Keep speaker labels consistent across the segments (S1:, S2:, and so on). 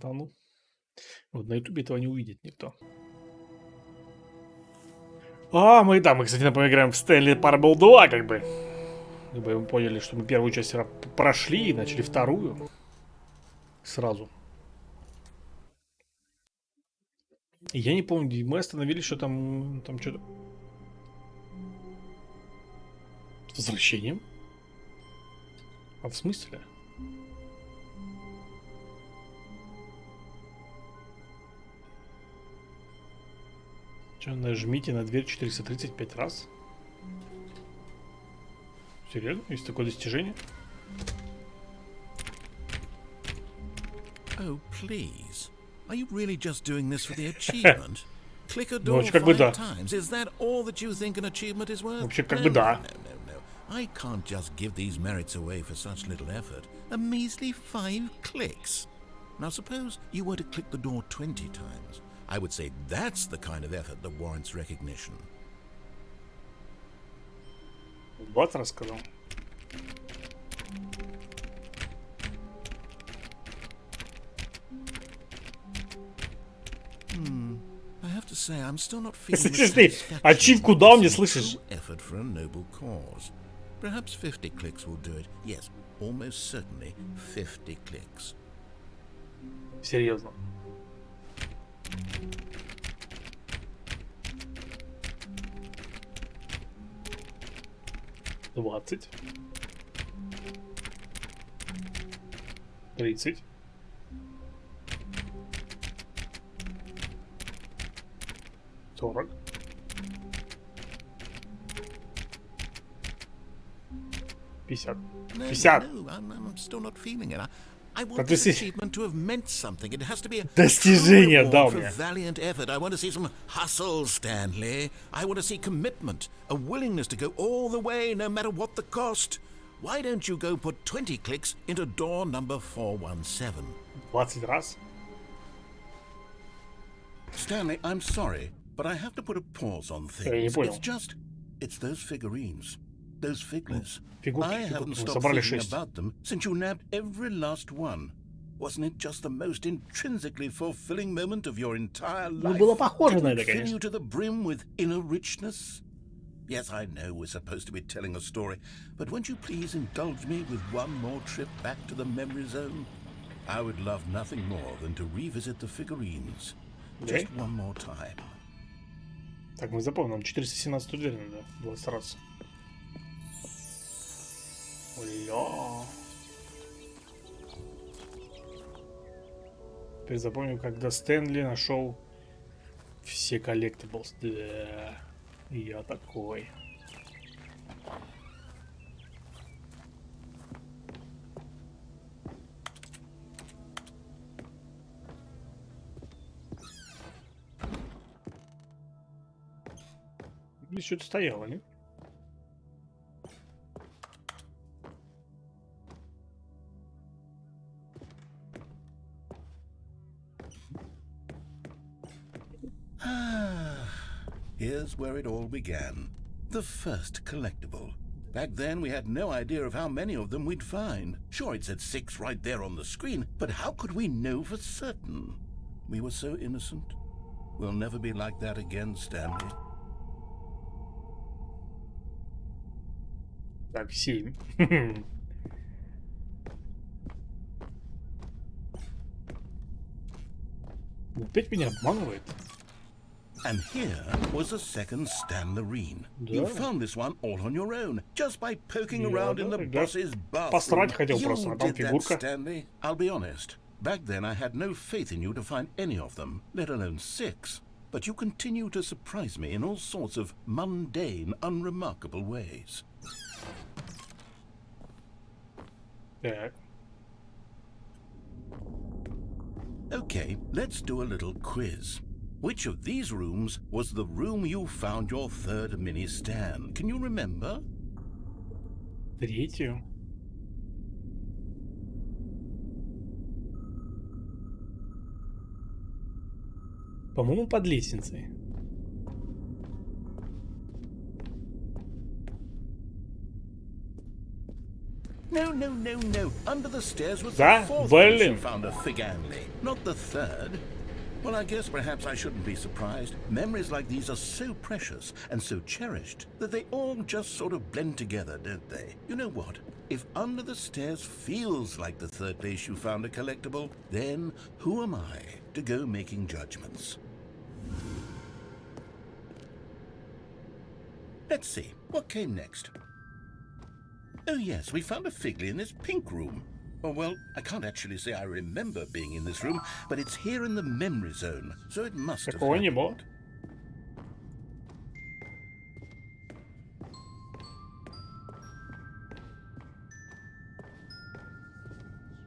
S1: Да ну. Вот на ютубе этого не увидит никто. Мы, кстати, поиграем в Stanley Parable 2, как бы. Мы поняли, что мы первую часть прошли и начали вторую. Сразу. И я не помню, где мы остановились, что там что-то... С возвращением? А в смысле? Что, нажмите на дверь 435 раз? Серьезно? Есть такое достижение?
S2: Oh, please. Are you really just doing this for the achievement? Click a door
S1: как бы да.
S2: 5 times. Is that all that you think an achievement is worth?
S1: Вообще, как бы да.
S2: No. I can't just give these merits away for such little effort. A measly 5 clicks. Now suppose you were to click the door 20 times. I would say that's the kind of effort that warrants recognition.
S1: Вот рассказал.
S2: I have to say, I'm still not feeling
S1: Слышишь ты? Ачивку дал мне, слышишь?
S2: Effort for a noble cause. Perhaps 50 clicks will do it. Yes, almost certainly 50 clicks.
S1: Серьезно. Двадцать. 30. 40. 50. 50.
S2: No, I'm still not feeling it. I want
S1: Как
S2: this
S1: ты
S2: achievement to have meant something. It has to be a
S1: Достижение
S2: true
S1: дал
S2: reward
S1: мне.
S2: for valiant effort. I want to see some hustle, Stanley. I want to see commitment, a willingness to go all the way, no matter what the cost. Why don't you go put 20 clicks into door number 417?
S1: 20 раз.
S2: Stanley, I'm sorry, but I have to put a pause on
S1: Я не
S2: things.
S1: понял.
S2: It's those figurines, those figlets.
S1: Фигурки,
S2: I haven't
S1: мы
S2: stopped
S1: собрали
S2: thinking
S1: 6.
S2: about them since you nabbed every last one. Wasn't it just the most intrinsically fulfilling moment of your entire
S1: Ну,
S2: life?
S1: было похоже на
S2: Didn't
S1: это,
S2: fill
S1: конечно.
S2: you to the brim with inner richness? Yes, I know we're supposed to be telling a story, but won't you please indulge me with one more trip back to the memory zone? I would love nothing more than to revisit the figurines. Just one more time.
S1: Так, мы запомним, нам 417 дверь надо 20 раз. Оля. Теперь запомню, когда Стэнли нашел все коллектиблс. Да, я такой. Здесь что-то стояло, не?
S2: Here's where it all began. The first collectible. Back then, we had no idea of how many of them we'd find. Sure, it said 6 right there on the screen, but how could we know for certain? We were so innocent. We'll never be like that again, Stanley.
S1: Так, 7. Опять меня обманывает.
S2: And here was a second Stanlerine. You found this one all on your own, just by poking around in the boss's bathroom.
S1: Посрать хотел
S2: You
S1: просто, а там
S2: did that,
S1: фигурка.
S2: Stanley. I'll be honest. Back then I had no faith in you to find any of them, let alone 6. But you continue to surprise me in all sorts of mundane, unremarkable ways.
S1: Так.
S2: Okay, let's do a little quiz. Which of these rooms was the room you found your third mini Stan? Can you remember?
S1: Третью. По-моему, под лестницей.
S2: No, no, no, no. Under the stairs was
S1: Да?
S2: the fourth place you
S1: Блин.
S2: found a Stanley, not the third. Well, I guess perhaps I shouldn't be surprised. Memories like these are so precious and so cherished that they all just sort of blend together, don't they? You know what? If under the stairs feels like the third place you found a collectible, then who am I to go making judgments? Let's see, what came next? Oh yes, we found a Figley in this pink room. Oh, well, I can't actually say I remember being in this room, but it's here in the memory zone, so it must have
S1: Такого не
S2: happened.
S1: было.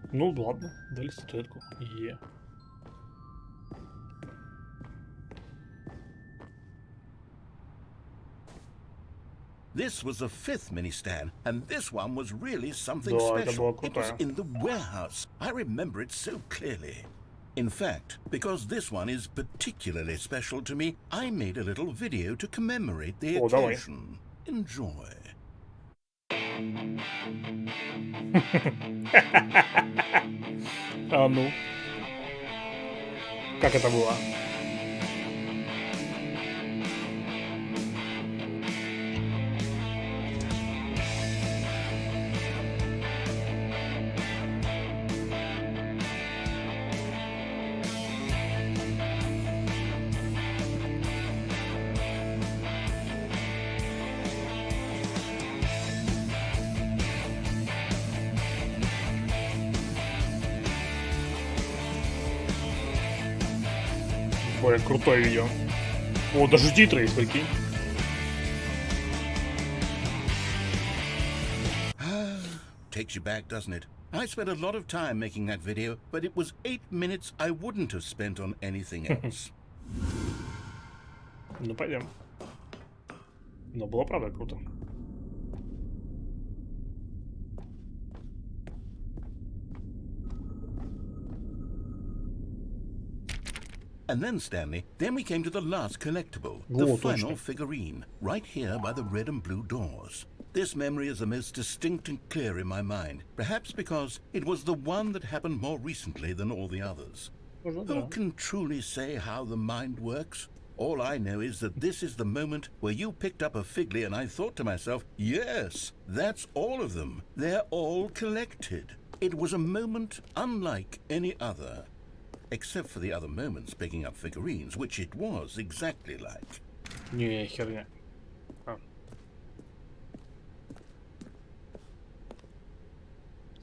S1: Ну ладно, дали статуэтку. Е.
S2: This was the fifth mini stand, and this one was really something
S1: Да, это
S2: special.
S1: было
S2: It was
S1: крутое.
S2: in the warehouse. I remember it so clearly. In fact, because this one is particularly special to me, I made a little video to commemorate the
S1: О, давай.
S2: occasion. Enjoy.
S1: А ну. Как это было? Ой, крутое видео. О, даже титры есть, прикинь.
S2: Takes you back, doesn't it? I spent a lot of time making that video, but it was 8 minutes I wouldn't have spent on anything else.
S1: Ну, пойдем. Но было правда круто.
S2: And then, Stanley, then we came to the last collectible, the
S1: О,
S2: Final
S1: точно.
S2: Figurine, right here by the red and blue doors. This memory is the most distinct and clear in my mind, perhaps because it was the one that happened more recently than all the others.
S1: Можно,
S2: Who
S1: да.
S2: can truly say how the mind works? All I know is that this is the moment where you picked up a Figley and I thought to myself, yes, that's all of them. They're all collected. It was a moment unlike any other. Except for the other moments picking up figurines, which it was exactly like.
S1: Не, херня. А.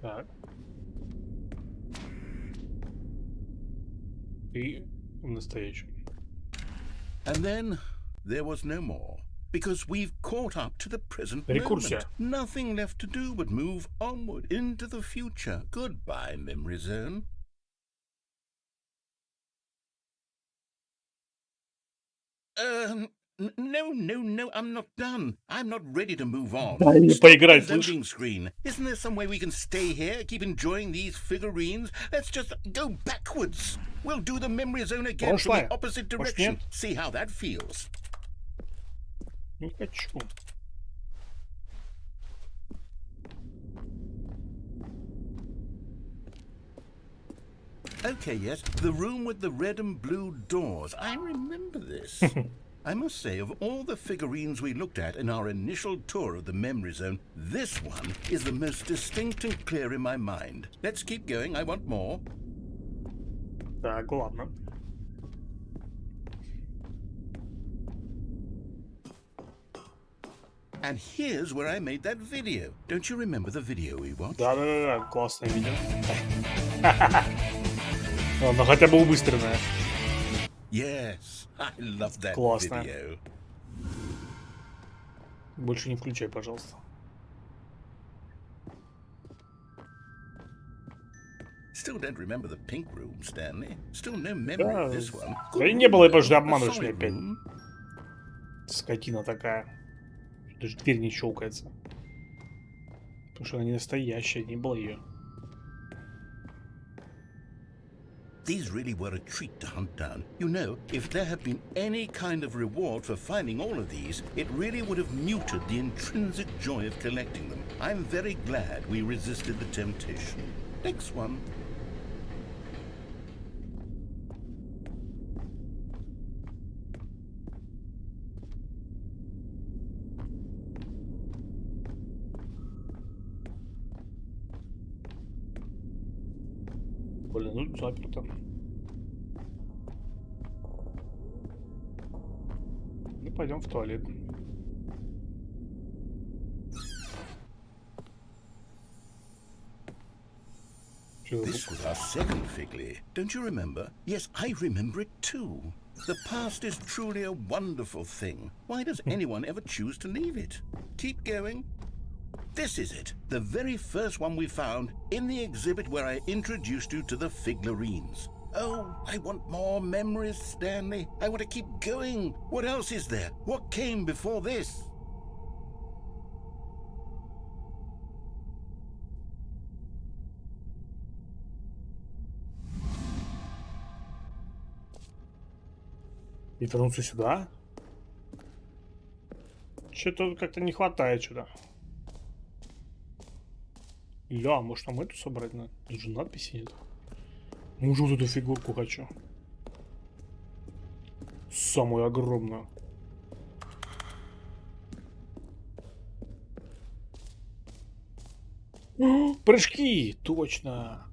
S1: Так. И настоящий.
S2: And then there was no more, because we've caught up to the present
S1: Рекурсия.
S2: moment. Nothing left to do but move onward into the future. Goodbye, memory zone. No, I'm not done. I'm not ready to move on.
S1: Дай мне
S2: Stop
S1: поиграть,
S2: the
S1: слышь?
S2: loading screen. Isn't there some way we can stay here, keep enjoying these figurines? Let's just go backwards. We'll do the memory zone again from
S1: Прошлое.
S2: the opposite
S1: Может,
S2: direction.
S1: нет?
S2: See how that feels.
S1: Не хочу.
S2: Okay, yes, the room with the red and blue doors. I remember this. I must say, of all the figurines we looked at in our initial tour of the memory zone, this one is the most distinct and clear in my mind. Let's keep going, I want more.
S1: Так, ладно.
S2: And here's where I made that video. Don't you remember the video we watched?
S1: Да, классное видео. Ладно, хотя бы убыстренное.
S2: Yes, I love that
S1: Классно.
S2: video.
S1: Больше не включай, пожалуйста.
S2: Still don't remember the pink room, Stanley. Still no memory
S1: Да,
S2: of this one.
S1: да и
S2: Good
S1: не было, и
S2: room,
S1: потому что
S2: though.
S1: обманываешь
S2: A
S1: меня
S2: solid
S1: опять.
S2: room.
S1: Скотина такая. Даже дверь не щелкается. Потому что она не настоящая, не было ее.
S2: these really were a treat to hunt down. You know, if there had been any kind of reward for finding all of these, it really would have muted the intrinsic joy of collecting them. I'm very glad we resisted the temptation. Next one.
S1: Блин, ну заперто. Ну, пойдем в туалет.
S2: This was our second Figley. Don't you remember? Yes, I remember it too. The past is truly a wonderful thing. Why does anyone ever choose to leave it? Keep going. This is it. The very first one we found in the exhibit where I introduced you to the figurines. Oh, I want more memories, Stanley. I want to keep going. What else is there? What came before this?
S1: И вернуться сюда? Что-то как-то не хватает сюда. Ля, может нам эту собрать? Тут же надписи нет. Может вот эту фигурку хочу. Самую огромную. Прыжки! Точно!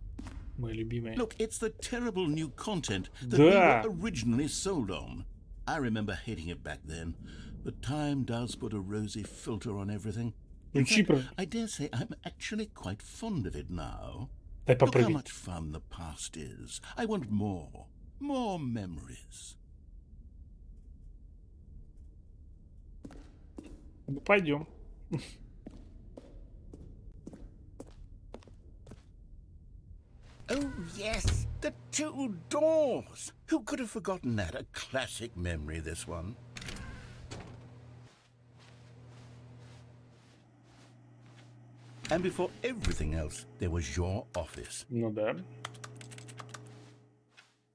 S1: Мои любимые.
S2: Look, it's the terrible new content that
S1: Да.
S2: we were originally sold on. I remember hating it back then, but time does put a rosy filter on everything. In fact, I dare say I'm actually quite fond of it now.
S1: Дай
S2: Look how
S1: попрыгать.
S2: much fun the past is. I want more memories.
S1: Ну, пойдем.
S2: Oh, yes, the two doors. Who could have forgotten that? A classic memory, this one. And before everything else, there was your office.
S1: Ну да.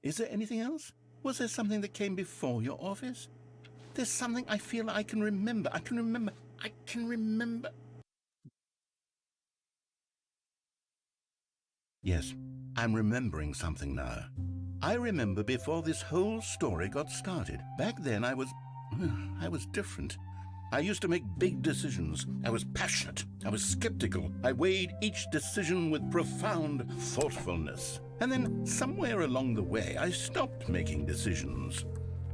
S2: Is there anything else? Was there something that came before your office? There's something I feel I can remember. I can remember. Yes, I'm remembering something now. I remember before this whole story got started. Back then I was different. I used to make big decisions. I was passionate. I was skeptical. I weighed each decision with profound thoughtfulness. And then somewhere along the way, I stopped making decisions.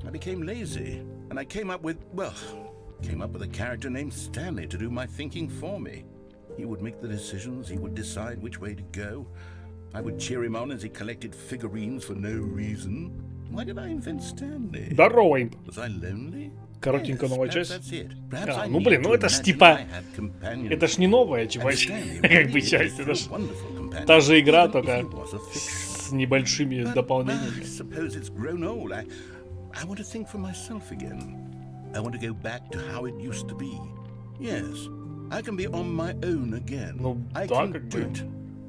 S2: I became lazy, and I came up with a character named Stanley to do my thinking for me. He would make the decisions. He would decide which way to go. I would cheer him on as he collected figurines for no reason. Why did I invent Stanley?
S1: Здорово, имп.
S2: Was I lonely?
S1: Коротенькая новая
S2: Yes,
S1: часть.
S2: that's it.
S1: А,
S2: Perhaps I
S1: ну
S2: need
S1: блин, ну
S2: to
S1: это ж
S2: imagine
S1: типа...
S2: I had companions.
S1: Это ж не новая,
S2: And
S1: типа,
S2: Stanley
S1: как
S2: really
S1: бы
S2: is
S1: часть.
S2: a
S1: Это ж
S2: wonderful companion,
S1: та же игра,
S2: even if
S1: только
S2: he was a fiction.
S1: с небольшими
S2: But I
S1: дополнениями.
S2: suppose it's grown old. I want to think for myself again. I want to go back to how it used to be. Yes, I can be on my own again.
S1: Ну,
S2: I
S1: да,
S2: can
S1: как
S2: do
S1: бы.
S2: it.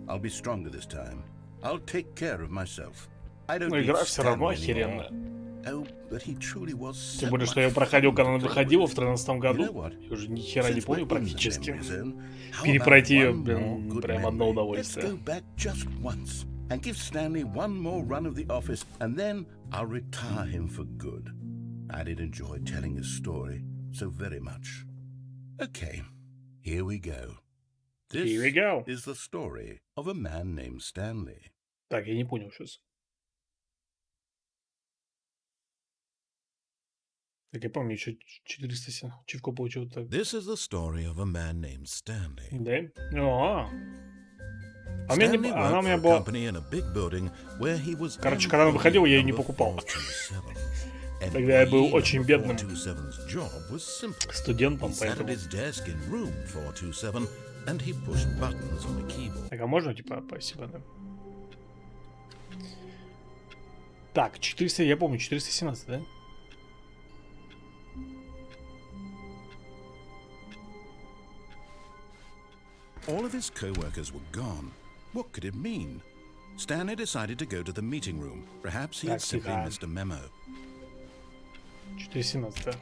S2: I'll be stronger this time. I'll take care of myself. I don't
S1: Ну,
S2: need
S1: игра все равно
S2: Stanley anymore.
S1: охеренная.
S2: Oh, but he truly was
S1: Тем
S2: so
S1: более, что я
S2: much
S1: ее проходил,
S2: fun
S1: когда
S2: to
S1: она
S2: play
S1: выходила в
S2: with.
S1: 2013
S2: You know
S1: году.
S2: what?
S1: Я уже ни хера не
S2: Since
S1: помню
S2: we're in the
S1: практически.
S2: memory zone, how
S1: Перепройти
S2: about
S1: ее,
S2: one more
S1: блин,
S2: good
S1: прям одно
S2: memory? Let's
S1: удовольствие.
S2: go back just once and give Stanley one more run of the office, and then I'll retire him for good. I did enjoy telling his story so very much. Okay, here we go. This
S1: Here we go.
S2: is the story of a man named Stanley.
S1: Так, я не понял сейчас. Так, я помню, еще 400 чивков получил. Так.
S3: This is the story of a man named Stanley.
S1: Да? А у меня не...
S3: Stanley
S1: Она у
S3: worked
S1: меня
S3: for a
S1: была...
S3: company in a big building where he was
S1: Короче, когда она выходила, я ее не
S3: number
S1: покупал.
S3: 427.
S1: Тогда я был
S3: Employee
S1: очень
S3: number
S1: бедным
S3: 427's job was simple.
S1: студентом,
S3: He sat at
S1: поэтому...
S3: his desk in room 427 and he pushed buttons on a keyboard.
S1: Так, а можно, типа, спасибо, да? Так, 400, я помню, 417, да?
S2: All of his co-workers were gone. What could it mean?
S3: Stanley decided to go to the meeting room. Perhaps he had simply missed a memo.
S1: 4:17.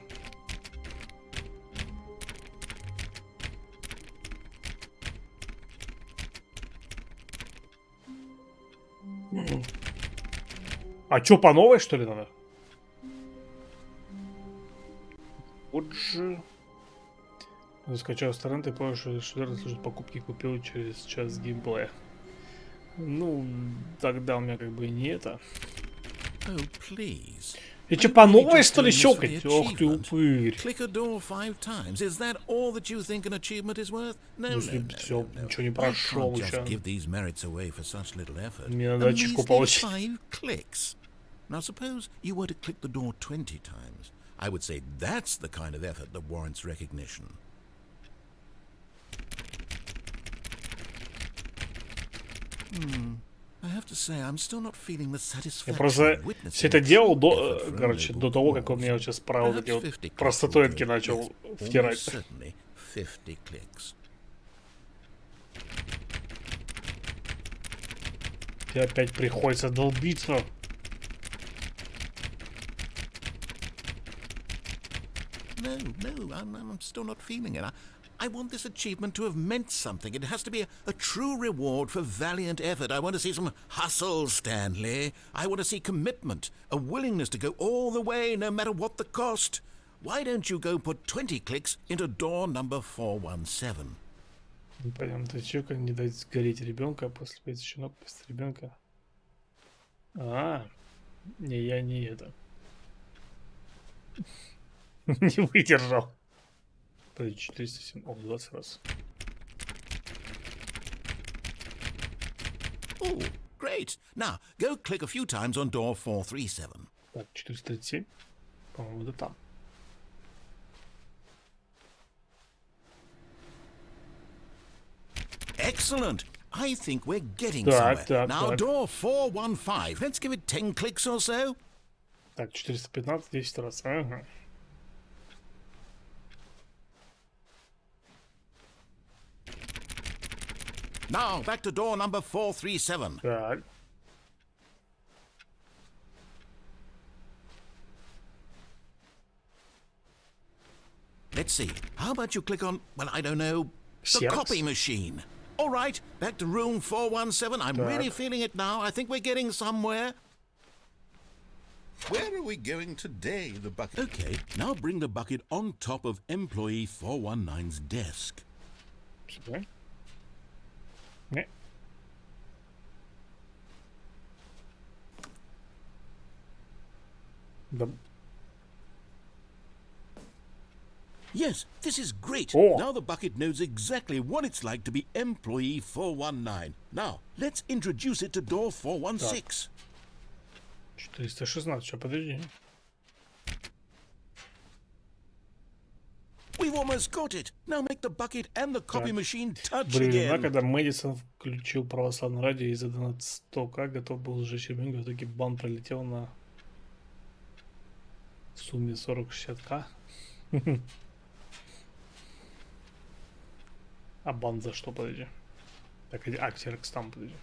S1: А чё, по новой, что ли, надо? Вот же... Скачал с торрента и понял, что служит покупки, купил через час геймплея. Ну, тогда у меня как бы не это.
S3: Oh, please.
S1: И чё, по новой, что ли, щелкать? Ох ты, упырь.
S3: Click a door 5 times. Is that all that you think an achievement is worth? No,
S1: Если всё, ничего не прошел
S3: I can't
S1: еще.
S3: just give these merits away for such little effort.
S1: Мне надо очко получить.
S3: 5 clicks. Now suppose you were to click the door 20 times. I would say that's the kind of effort that warrants recognition. I have to say, I'm still not feeling the
S1: Я
S3: satisfaction
S1: просто
S3: of witnessing
S1: все это делал до,
S3: effort from
S1: короче,
S3: local
S1: до того, как он
S3: cause.
S1: мне вот сейчас про вот эти
S3: Perhaps
S1: вот
S3: 50 clicks
S1: простатуэтки
S3: will do.
S1: начал
S3: Yes,
S1: втирать.
S3: almost certainly 50 clicks.
S1: Тебе опять приходится долбиться.
S3: No, I'm still not feeling it. I want this achievement to have meant something. It has to be a true reward for valiant effort. I want to see some hustle, Stanley. I want to see commitment, a willingness to go all the way, no matter what the cost. Why don't you go put 20 clicks into door number 417?
S1: Пойдем, ты чё, как не дать сгореть ребенка, после появится щенок вместо ребенка. Не, я не это. Не выдержал. Подожди, 407, 20 раз.
S3: Oh, great. Now, go click a few times on door 437.
S1: Так, 437. По-моему, это там.
S3: Excellent. I think we're getting
S1: Так,
S3: somewhere.
S1: так,
S3: Now,
S1: так.
S3: door 415. Let's give it 10 clicks or so.
S1: Так, 415, 10 раз. Ага.
S3: Now, back to door number 437.
S1: Так.
S3: Let's see. How about you click on, well, I don't know, the
S1: Xerox.
S3: copy machine. All right, back to room 417. I'm really feeling it now. I think we're getting somewhere.
S2: Where are we going today, the bucket?
S3: Okay, now bring the bucket on top of employee 419's desk.
S1: Сюда. Не. Да.
S3: Yes, this is great.
S1: Oh.
S3: Now the bucket knows exactly what it's like to be employee 419. Now, let's introduce it to door 416.
S1: 416, сейчас, подожди.
S3: We've almost got it. Now make the bucket and the copy machine touch
S1: Были времена,
S3: again.
S1: когда Мэдисон включил православное радио и за 100к готов был сжечь ребенка, в итоге бан пролетел на в сумме 40-60к. А бан за что, подожди? Так, Xerox там, подожди.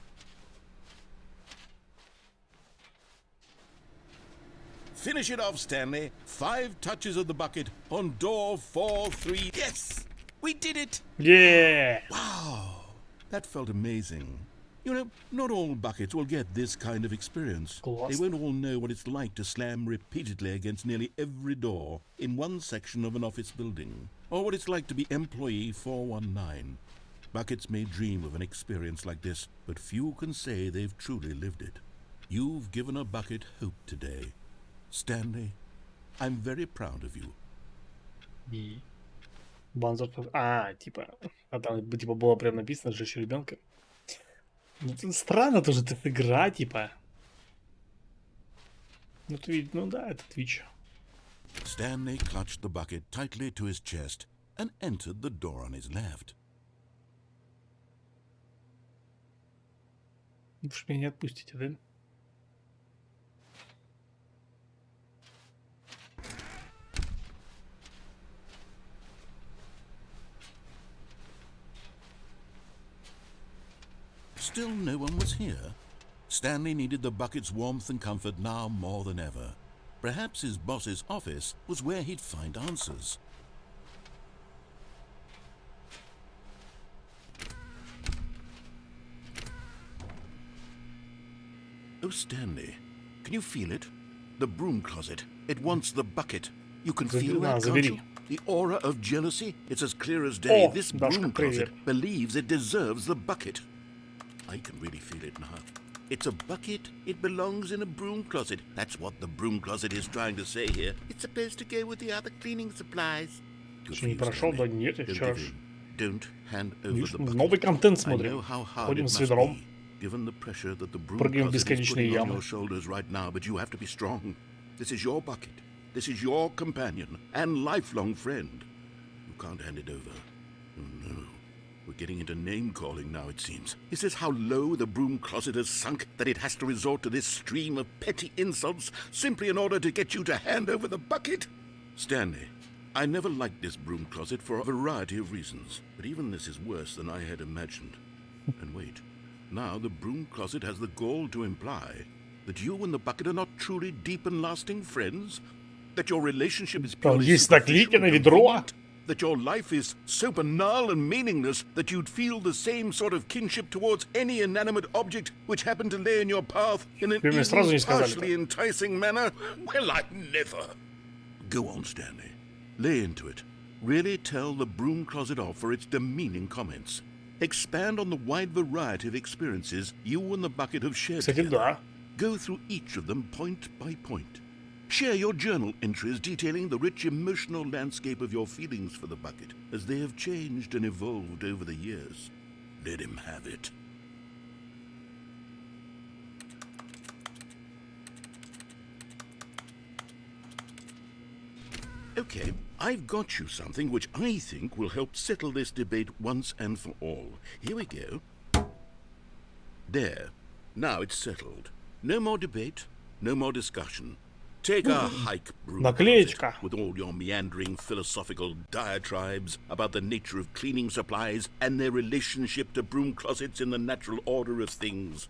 S3: Finish it off, Stanley. 5 touches of the bucket on door 43. Yes! We did it! Wow! That felt amazing. You know, not all buckets will get this kind of experience. They won't all know what it's like to slam repeatedly against nearly every door in one section of an office building, or what it's like to be employee 419. Buckets may dream of an experience like this, but few can say they've truly lived it. You've given a bucket hope today. Stanley, I'm very proud of you.
S1: И бан за что? Типа, а там типа было прям написано сжечь ребенка. Ну, странно тоже эта игра, типа. Ну, ну да, это Twitch.
S3: Stanley clutched the bucket tightly to his chest and entered the door on his left.
S1: Вы ж меня не отпустите, да?
S3: Still no one was here.
S2: Stanley needed the bucket's warmth and comfort now more than ever. Perhaps his boss's office was where he'd find answers. Oh, Stanley, can you feel it? The broom closet. It wants the bucket. You can feel that, can't you? The aura of jealousy. It's as clear as day. This broom closet believes it deserves the bucket. I can really feel it now. It's a bucket. It belongs in a broom closet. That's what the broom closet is trying to say here. It's supposed to go with the other cleaning supplies.
S1: Еще не прошел, да нет, я вчера ж...
S2: Don't hand over the bucket.
S1: Новый контент смотрим. Ходим с ведром.
S2: Given the pressure that the broom
S1: Прыгаем в
S2: closet is
S1: бесконечные
S2: putting on
S1: ямы.
S2: your shoulders right now, but you have to be strong. This is your bucket. This is your companion and lifelong friend. You can't hand it over. Oh no. We're getting into name-calling now, it seems. Is this how low the broom closet has sunk, that it has to resort to this stream of petty insults simply in order to get you to hand over the bucket? Stanley, I never liked this broom closet for a variety of reasons, but even this is worse than I had imagined. And wait, now the broom closet has the gall to imply that you and the bucket are not truly deep and lasting friends? That your relationship is purely
S1: Есть наклейки на ведро.
S2: That your life is so banal and meaningless that you'd feel the same sort of kinship towards any inanimate object which happened to lay in your path in an even partially enticing manner? Well, I never. Go on, Stanley. Lay into it. Really tell the broom closet off for its demeaning comments. Expand on the wide variety of experiences you and the bucket have shared together. Go through each of them point by point. Share your journal entries detailing the rich emotional landscape of your feelings for the bucket as they have changed and evolved over the years. Let him have it. Okay, I've got you something which I think will help settle this debate once and for all. Here we go. There. Now it's settled. No more debate, no more discussion. Take a hike, broom closet, with all your meandering philosophical diatribes about the nature of cleaning supplies and their relationship to broom closets in the natural order of things.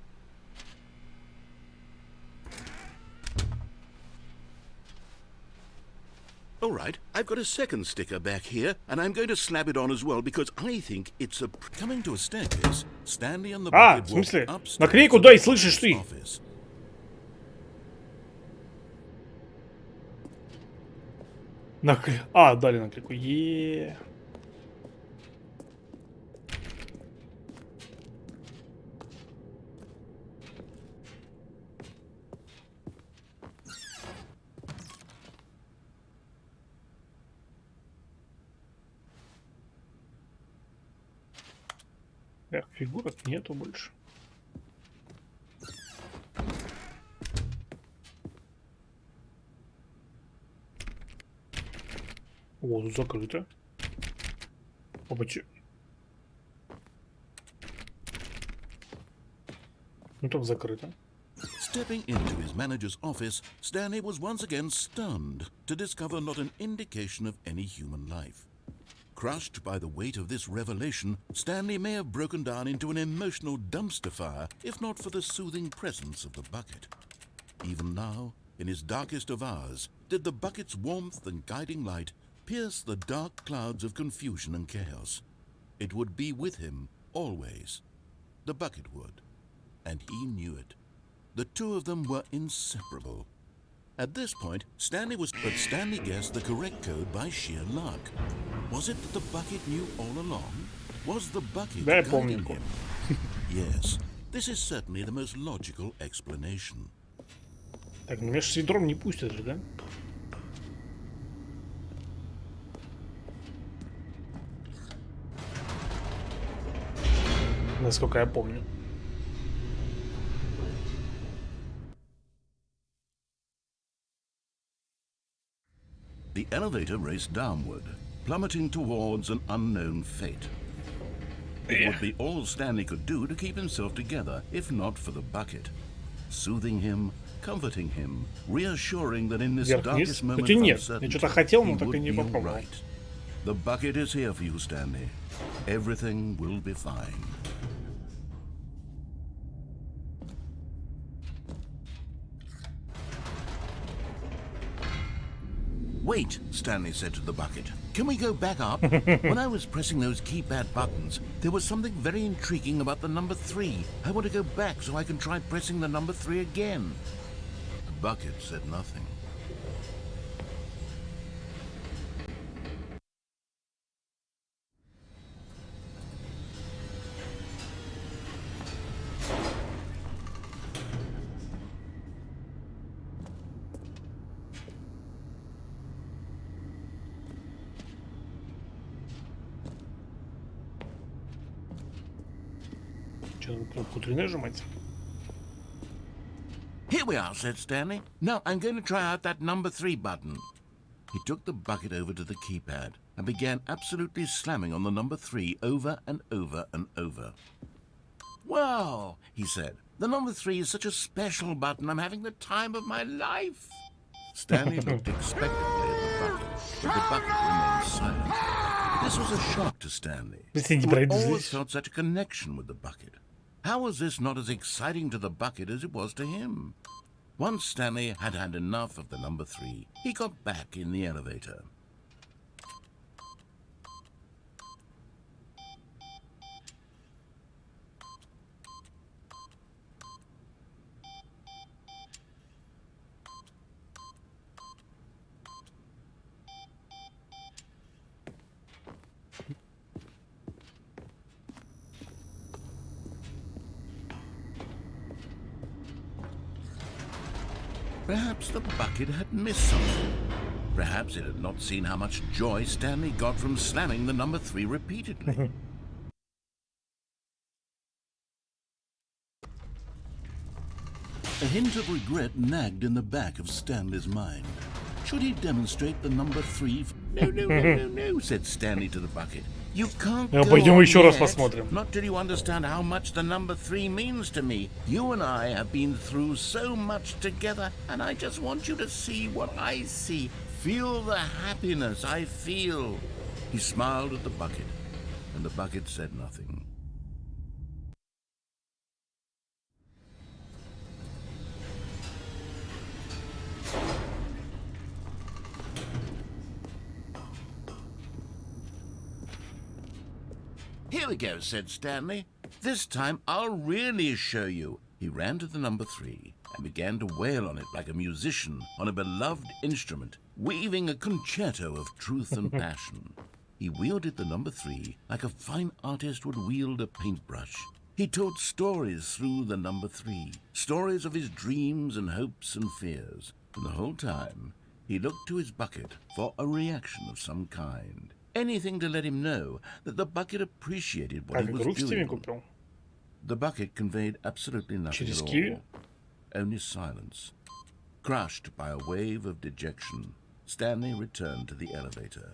S2: All right, I've got a second sticker back here, and I'm going to slap it on as well because I think it's a... Coming to a staircase, Stanley and the bucket
S1: в смысле?
S2: walked upstairs
S1: Наклейку дай, слышишь ты?
S2: office.
S1: Дали наклейку. Еее. Фигурок нету больше. О, тут закрыто. Опачи. Ну там закрыто.
S2: Stepping into his manager's office, Stanley was once again stunned to discover not an indication of any human life. Crushed by the weight of this revelation, Stanley may have broken down into an emotional dumpster fire if not for the soothing presence of the bucket. Even now, in his darkest of hours, did the bucket's warmth and guiding light pierce the dark clouds of confusion and chaos. It would be with him always. The bucket would. And he knew it. The two of them were inseparable. At this point, Stanley guessed the correct code by sheer luck. Was it that the bucket knew all along? Was the bucket guiding him? Yes, this is certainly the most logical explanation.
S1: Так, ну меня ж с ведром не пустят же, да? Насколько я помню.
S2: The elevator raced downward, plummeting towards an unknown fate. It would be all Stanley could do to keep himself together, if not for the bucket. Soothing him, comforting him, reassuring that in this darkest moment of uncertainty, he would be all right. The bucket is here for you, Stanley. Everything will be fine. Wait, Stanley said to the bucket. Can we go back up? When I was pressing those keypad buttons, there was something very intriguing about the number 3. I want to go back so I can try pressing the number 3 again. The bucket said nothing.
S1: Кнопку 3 нажимать.
S2: Here we are, said Stanley. Now I'm going to try out that number 3 button. He took the bucket over to the keypad and began absolutely slamming on the number 3 over and over and over. Wow, he said. The number 3 is such a special button. I'm having the time of my life. Stanley looked expectantly at the bucket, but the bucket remained silent. This was a shock to Stanley, who had always felt such a connection with the bucket. How was this not as exciting to the bucket as it was to him? Once Stanley had had enough of the number 3, he got back in the elevator. Perhaps the bucket had missed something. Perhaps it had not seen how much joy Stanley got from slamming the number 3 repeatedly. A hint of regret nagged in the back of Stanley's mind. Should he demonstrate the number 3? No, said Stanley to the bucket. You can't go
S1: Пойдем еще раз
S2: yet,
S1: посмотрим.
S2: not till you understand how much the number 3 means to me. You and I have been through so much together, and I just want you to see what I see. Feel the happiness I feel. He smiled at the bucket, and the bucket said nothing. Here we go, said Stanley. This time I'll really show you. He ran to the number 3 and began to wail on it like a musician on a beloved instrument, weaving a concerto of truth and passion. He wielded the number 3 like a fine artist would wield a paintbrush. He told stories through the number 3, stories of his dreams and hopes and fears. And the whole time, he looked to his bucket for a reaction of some kind. Anything to let him know that the bucket appreciated what he was doing. The bucket conveyed absolutely nothing at all. Only silence. Crushed by a wave of dejection, Stanley returned to the elevator.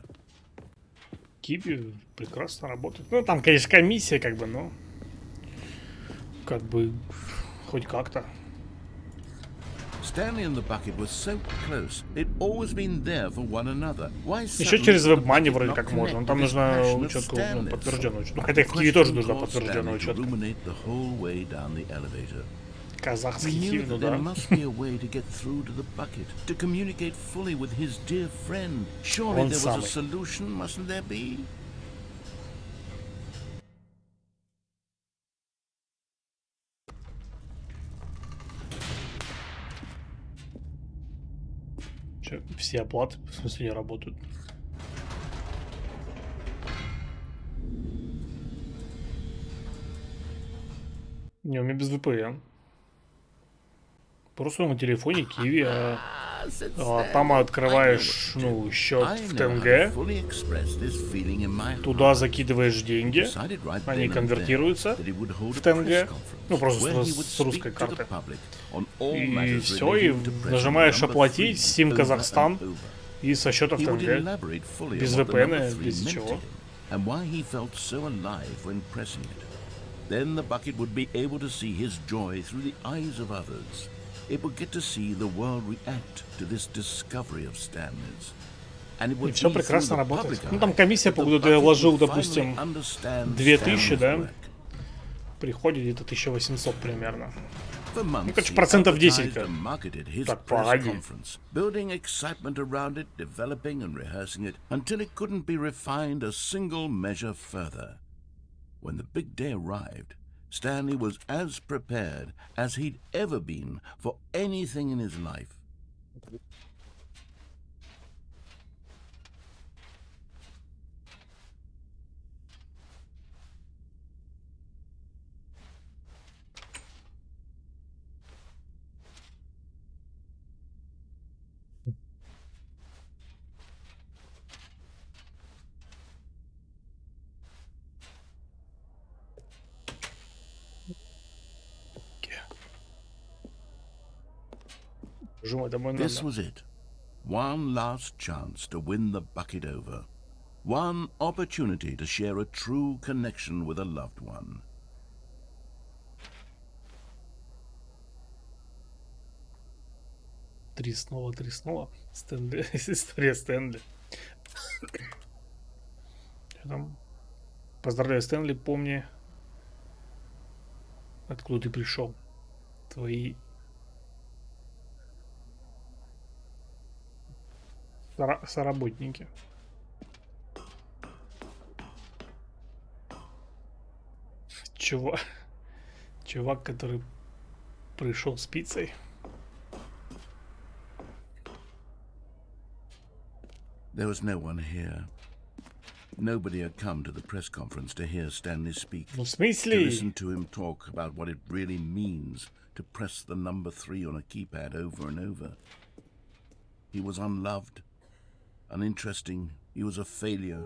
S1: Киви прекрасно работает. Ну, там, конечно, комиссия, как бы, но... Как бы... Хоть как-то.
S2: Stanley and the bucket were so close. They'd always been there for one another. Why
S1: еще через WebMoney вроде как можно. Там нужна учетку, подтвержденную учетку. Ну, хотя в Киеве тоже нужна подтвержденная учетка. Казахский Киев, ну да. Он самый. Все оплаты, в смысле, не работают. Не, у меня без VPN. Просто на телефоне Киви, там открываешь, ну, счет в тенге, туда закидываешь деньги, они конвертируются в тенге, ну, просто с русской карты. И все, и нажимаешь оплатить, Steam Казахстан, и со счета в тенге, без VPN, без ничего.
S2: Then the bucket would be able to see his joy through the eyes of others. It would get to see the world react to this discovery of Stanley's.
S1: И все прекрасно работает. Ну, там комиссия, когда ты вложил, допустим, 2000, да? Приходит где-то 1800 примерно.
S2: For months,
S1: короче,
S2: he
S1: процентов 10.
S2: advertised and marketed his
S1: Так,
S2: press
S1: погоди.
S2: conference, building excitement around it, developing and rehearsing it, until it couldn't be refined a single measure further. When the big day arrived, Stanley was as prepared as he'd ever been for anything in his life. This was it. One last chance to win the bucket over. One opportunity to share a true connection with a loved one.
S1: Три снова. Стэнли. История Стэнли. Что там? Поздравляю, Стэнли, помни, откуда ты пришел. Твои соработники. Чувак, который пришел с пиццей.
S2: There was no one here. Nobody had come to the press conference to hear Stanley speak.
S1: Ну, в
S2: To
S1: смысле?
S2: listen to him talk about what it really means to press the number 3 on a keypad over and over. He was unloved, uninteresting, he was a failure.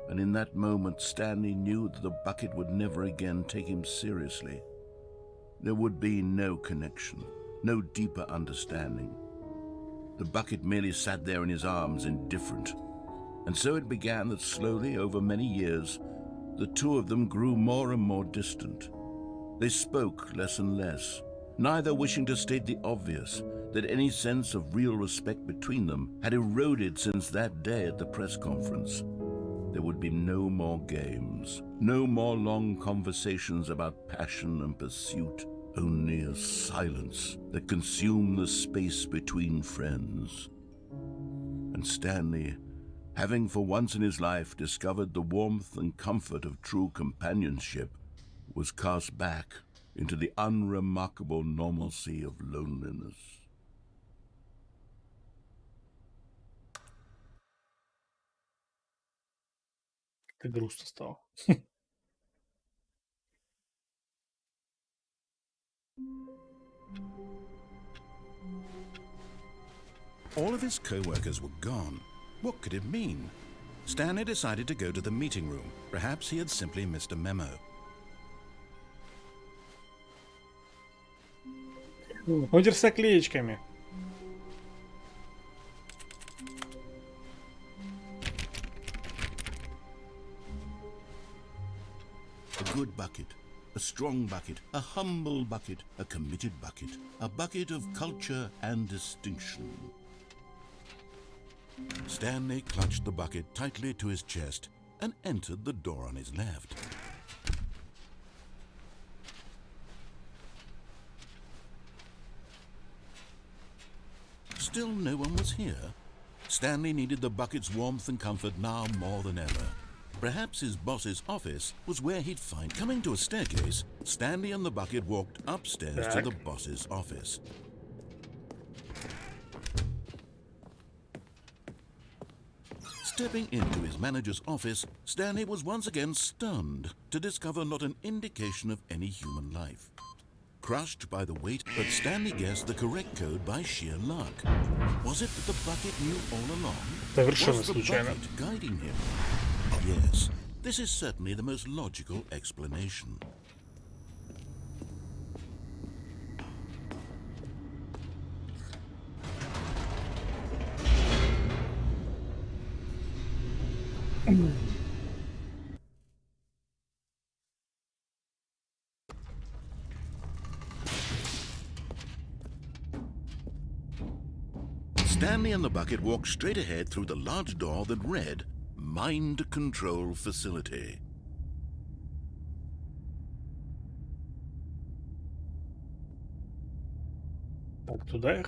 S2: And in that moment, Stanley knew that the bucket would never again take him seriously. There would be no connection, no deeper understanding. The bucket merely sat there in his arms, indifferent. And so it began that slowly, over many years, the two of them grew more and more distant. They spoke less and less, neither wishing to state the obvious, that any sense of real respect between them had eroded since that day at the press conference. There would be no more games, no more long conversations about passion and pursuit, only a silence that consumed the space between friends. And Stanley, having for once in his life discovered the warmth and comfort of true companionship, was cast back into the unremarkable normalcy of loneliness.
S1: Как грустно стало.
S3: All of his co-workers were gone. What could it mean? Stanley decided to go to the meeting room. Perhaps he had simply missed a memo.
S1: Модер с наклеечками.
S2: A good bucket, a strong bucket, a humble bucket, a committed bucket, a bucket of culture and distinction.
S3: Stanley clutched the bucket tightly to his chest and entered the door on his left. Still no one was here. Stanley needed the bucket's warmth and comfort now more than ever. Perhaps his boss's office was where he'd find. Coming to a staircase, Stanley and the bucket walked upstairs to the boss's office. Stepping into his manager's office, Stanley was once again stunned to discover not an indication of any human life. Crushed by the weight, but Stanley guessed the correct code by sheer luck. Was it that the bucket knew all along?
S1: Совершенно
S3: Was the
S1: случайно.
S3: bucket guiding him? Yes, this is certainly the most logical explanation. Stanley and the bucket walked straight ahead through the large door that read, Mind Control Facility.
S1: Так, туда я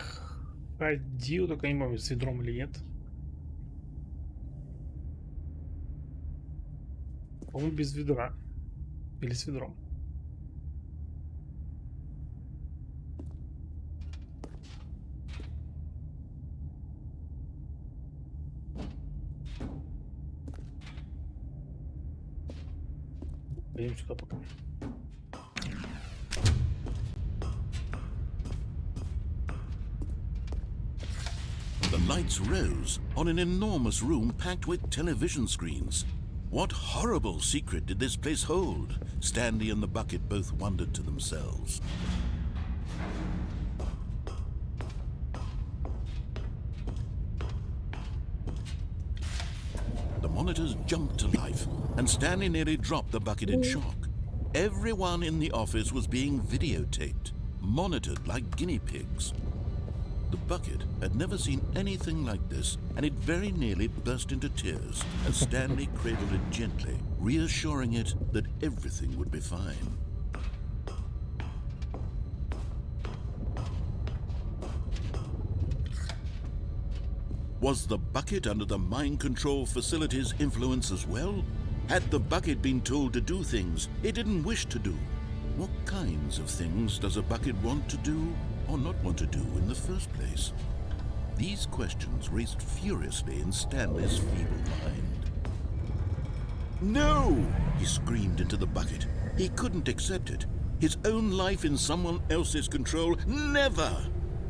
S1: ходил, только не помню, с ведром или нет. По-моему, без ведра. Или с ведром. Пойдем сюда пока.
S2: The lights rose on an enormous room packed with television screens. What horrible secret did this place hold? Stanley and the bucket both wondered to themselves. The monitors jumped to life, and Stanley nearly dropped the bucket in shock. Everyone in the office was being videotaped, monitored like guinea pigs. The bucket had never seen anything like this, and it very nearly burst into tears as Stanley cradled it gently, reassuring it that everything would be fine. Was the bucket under the mind control facility's influence as well? Had the bucket been told to do things it didn't wish to do? What kinds of things does a bucket want to do or not want to do in the first place? These questions raced furiously in Stanley's feeble mind. No! He screamed into the bucket. He couldn't accept it. His own life in someone else's control, never!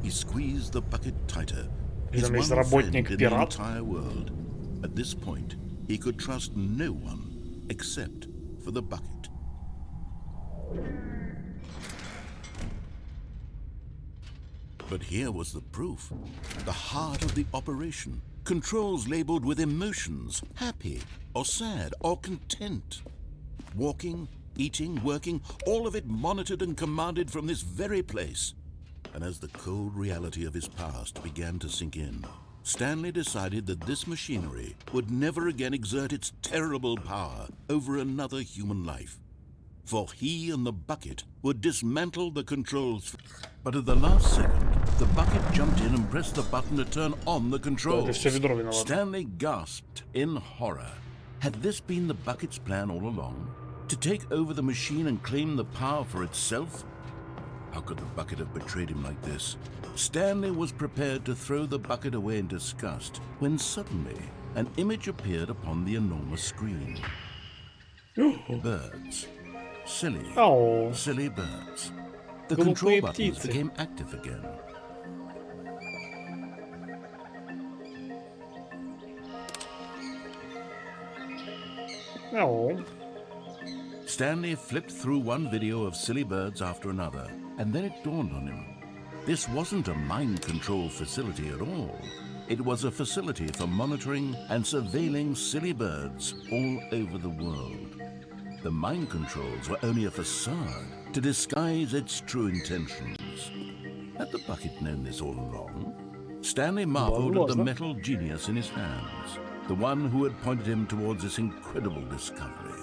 S2: He squeezed the bucket tighter. His one friend in the entire world. At this point, he could trust no one except for the bucket. But here was the proof. The heart of the operation. Controls labeled with emotions, happy or sad or content. Walking, eating, working, all of it monitored and commanded from this very place. And as the cold reality of his past began to sink in, Stanley decided that this machinery would never again exert its terrible power over another human life. For he and the bucket would dismantle the controls. But at the last second, the bucket jumped in and pressed the button to turn on the controls. Stanley gasped in horror. Had this been the bucket's plan all along? To take over the machine and claim the power for itself? How could the bucket have betrayed him like this? Stanley was prepared to throw the bucket away in disgust when suddenly an image appeared upon the enormous screen. Birds. Silly birds. The control buttons became active again. Stanley flipped through one video of silly birds after another, and then it dawned on him. This wasn't a mind control facility at all. It was a facility for monitoring and surveilling silly birds all over the world. The mind controls were only a facade to disguise its true intentions. Had the bucket known this all along? Stanley marveled at the metal genius in his hands, the one who had pointed him towards this incredible discovery.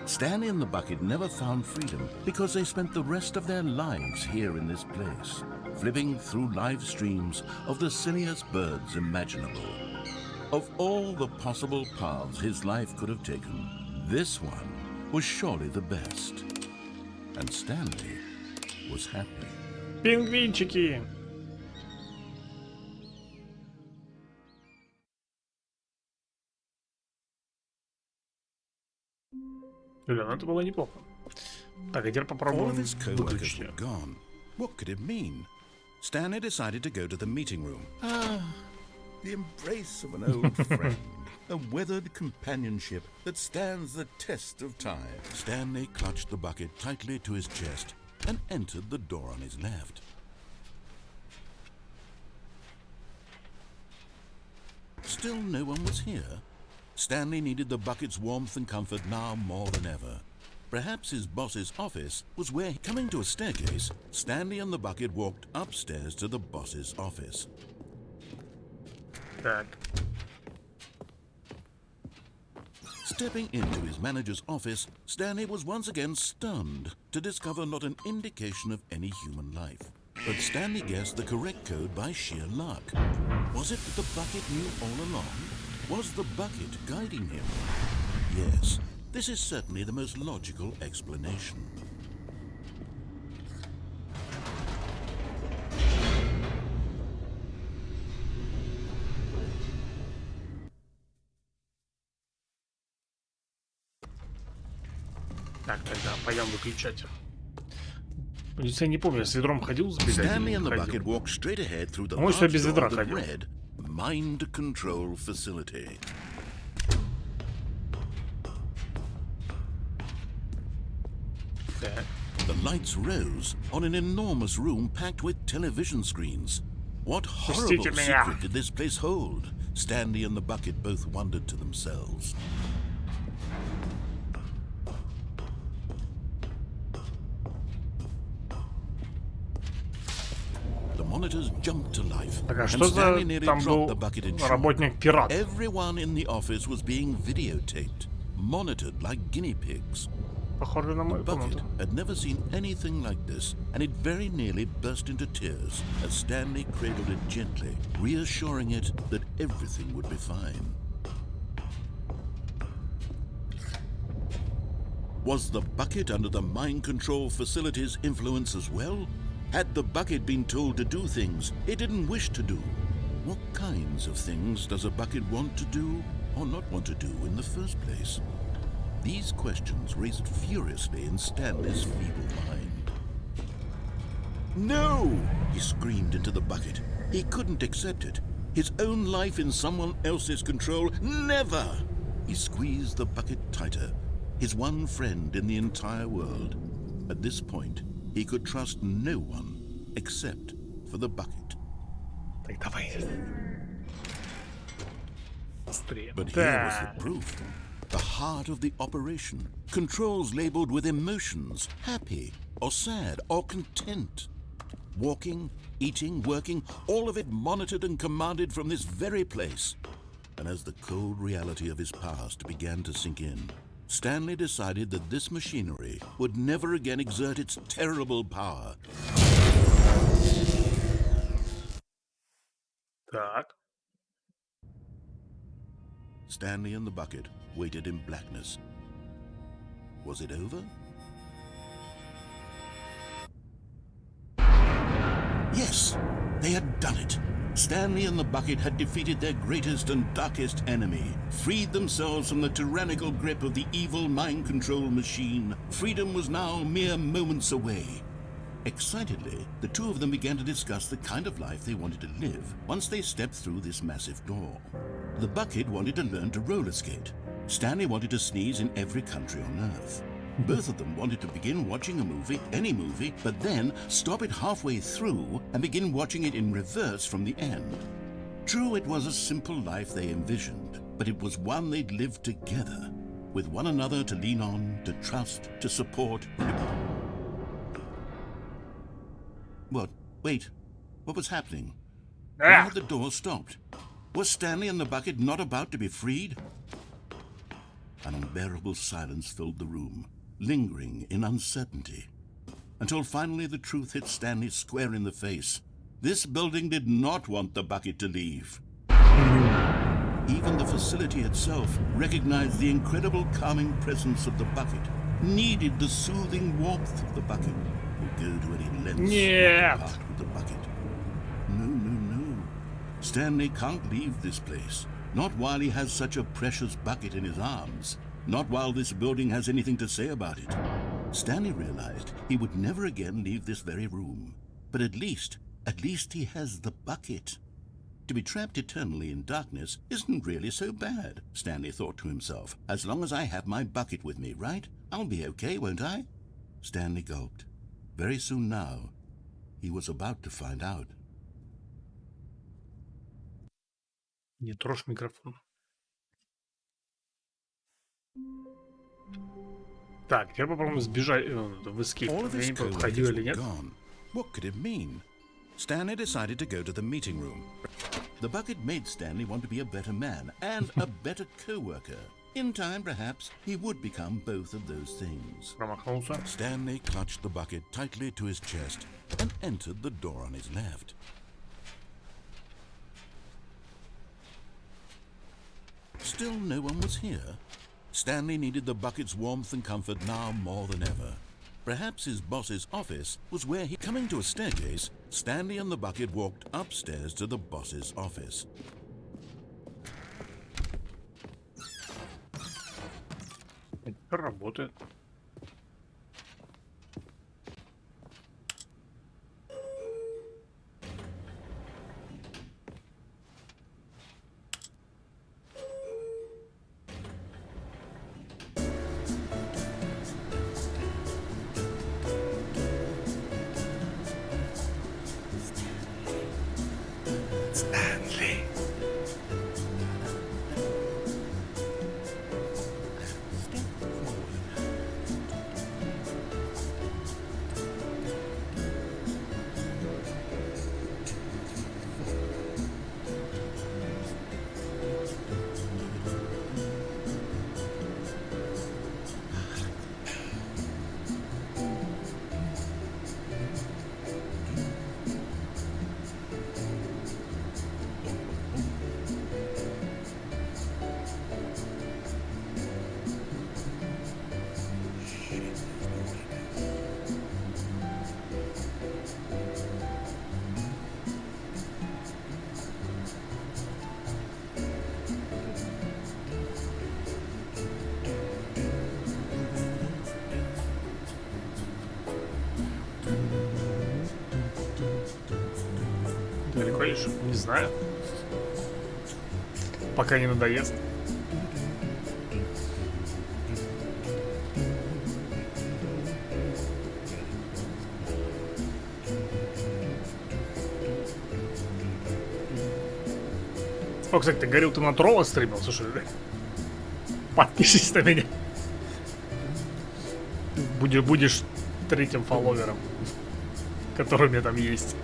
S2: Stanley and the bucket never found freedom because they spent the rest of their lives here in this place, flipping through live streams of the silliest birds imaginable. Of all the possible paths his life could have taken, this one was surely the best. And Stanley was happy.
S1: Пингвинчики! Блин, это было неплохо. Так, а теперь попробуем будущее.
S2: What could it mean? Stanley decided to go to the meeting room. The embrace of an old friend. A weathered companionship that stands the test of time. Stanley clutched the bucket tightly to his chest and entered the door on his left. Still no one was here. Stanley needed the bucket's warmth and comfort now more than ever. Perhaps his boss's office was where, coming to a staircase, Stanley and the bucket walked upstairs to the boss's office.
S1: Так.
S2: Stepping into his manager's office, Stanley was once again stunned to discover not an indication of any human life. But Stanley guessed the correct code by sheer luck. Was it that the bucket knew all along? Was the bucket guiding him? Yes, this is certainly the most logical explanation.
S1: Так, тогда пойдем выключать. Я не помню, с ведром ходил с бедой.
S2: Stanley and the bucket walked straight ahead through the
S1: Ой, что
S2: large
S1: без
S2: door
S1: ведра
S2: that
S1: ходил.
S2: read Mind Control Facility.
S1: Так.
S2: The lights rose on an enormous room packed with television screens. What horrible
S1: Пустите меня.
S2: secret did this place hold? Stanley and the bucket both wondered to themselves. The monitors jumped to life,
S1: Так, а
S2: and
S1: что за
S2: Stanley nearly
S1: там
S2: dropped
S1: был
S2: the bucket in shock.
S1: работник-пират?
S2: Everyone in the office was being videotaped, monitored like guinea pigs.
S1: Похоже на мою
S2: Bucket
S1: комнату.
S2: had never seen anything like this, and it very nearly burst into tears as Stanley cradled it gently, reassuring it that everything would be fine. Was the bucket under the mind control facility's influence as well? Had the bucket been told to do things it didn't wish to do? What kinds of things does a bucket want to do or not want to do in the first place? These questions raced furiously in Stanley's feeble mind. No! He screamed into the bucket. He couldn't accept it. His own life in someone else's control, never! He squeezed the bucket tighter, his one friend in the entire world. At this point, he could trust no one except for the bucket.
S1: Так, давай. Быстрее.
S2: But here was the proof. The heart of the operation. Controls labeled with emotions, happy or sad or content. Walking, eating, working, all of it monitored and commanded from this very place. And as the cold reality of his past began to sink in, Stanley decided that this machinery would never again exert its terrible power.
S1: Так.
S2: Stanley and the bucket waited in blackness. Was it over? Yes, they had done it. Stanley and the bucket had defeated their greatest and darkest enemy, freed themselves from the tyrannical grip of the evil mind control machine. Freedom was now mere moments away. Excitedly, the two of them began to discuss the kind of life they wanted to live once they stepped through this massive door. The bucket wanted to learn to roller skate. Stanley wanted to sneeze in every country on Earth. Both of them wanted to begin watching a movie, any movie, but then stop it halfway through and begin watching it in reverse from the end. True, it was a simple life they envisioned, but it was one they'd lived together, with one another to lean on, to trust, to support. What? Wait. What was happening? Why had the door stopped? Was Stanley and the bucket not about to be freed? An unbearable silence filled the room, lingering in uncertainty, until finally the truth hit Stanley square in the face. This building did not want the bucket to leave. Even the facility itself recognized the incredible calming presence of the bucket, needed the soothing warmth of the bucket, would go to any lengths to part with the bucket. No. Stanley can't leave this place. Not while he has such a precious bucket in his arms. Not while this building has anything to say about it. Stanley realized he would never again leave this very room. But at least he has the bucket. To be trapped eternally in darkness isn't really so bad, Stanley thought to himself. As long as I have my bucket with me, right? I'll be okay, won't I? Stanley gulped. Very soon now, he was about to find out.
S1: Не трожь микрофон. Так, теперь попробуем сбежать в эскейп. Я не помню, ходил или нет.
S2: What could it mean? Stanley decided to go to the meeting room. The bucket made Stanley want to be a better man and a better co-worker. In time, perhaps, he would become both of those things.
S1: Промахнулся.
S3: Stanley clutched the bucket tightly to his chest and entered the door on his left. Still no one was here. Stanley needed the bucket's warmth and comfort now more than ever. Perhaps his boss's office was where he... Coming to a staircase, Stanley and the bucket walked upstairs to the boss's office.
S1: Работает.
S3: Stanley.
S1: Далеко лишь? Не знаю. Пока не надоест. О, кстати, ты говорил, ты на тролла стримил, слушай. Подпишись на меня. Будешь третьим фолловером, который у меня там есть.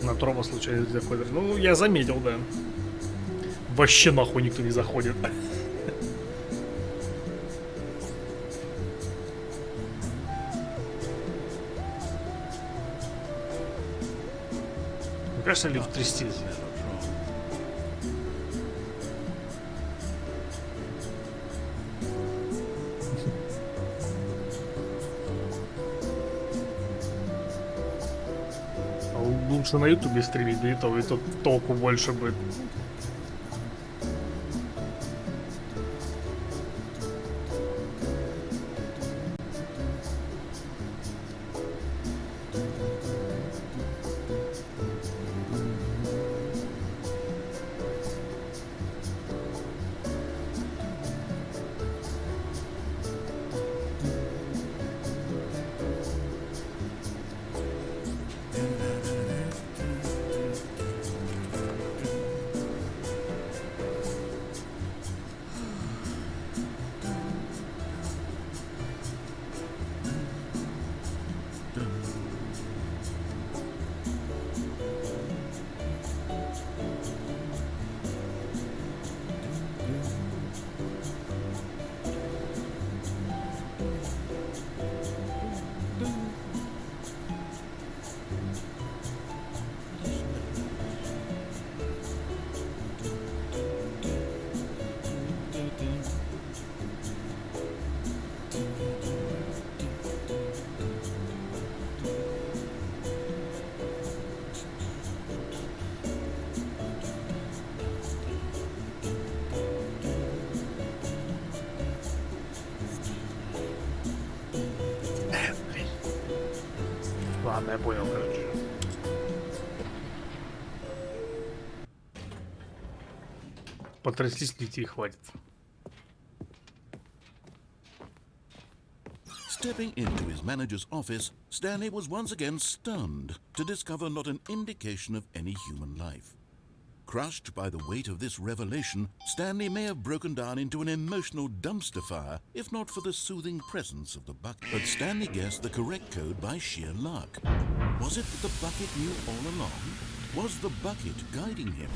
S1: На трома случайно заходит. Ну, я заметил, да. Вообще нахуй никто не заходит. Мне кажется, лифт трясти. Лучше на ютубе стримить, да и то толку больше будет. Ладно, я понял, короче. Потряслись, детей хватит.
S2: Stepping into his manager's office, Stanley was once again stunned to discover not an indication of any human life. Crushed by the weight of this revelation, Stanley may have broken down into an emotional dumpster fire if not for the soothing presence of the bucket. But Stanley guessed the correct code by sheer luck. Was it that the bucket knew all along? Was the bucket guiding him?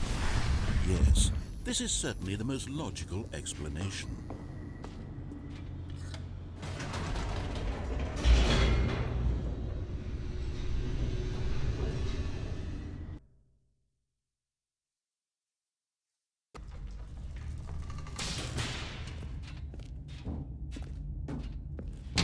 S2: Yes, this is certainly the most logical explanation.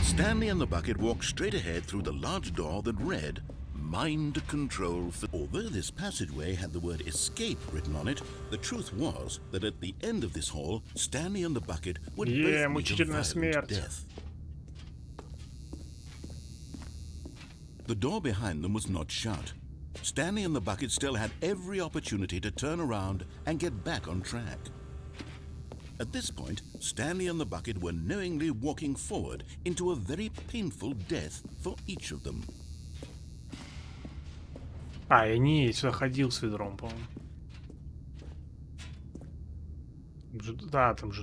S2: Stanley and the bucket walked straight ahead through the large door that read, Mind Control. Although this passageway had the word escape written on it, the truth was that at the end of this hall, Stanley and the bucket would both meet a
S1: мучительная
S2: violent
S1: смерть.
S2: death. The door behind them was not shut. Stanley and the bucket still had every opportunity to turn around and get back on track. At this point, Stanley and the bucket were knowingly walking forward into a very painful death for each of them.
S1: А, я не сюда ходил с ведром, по-моему. Да, там же...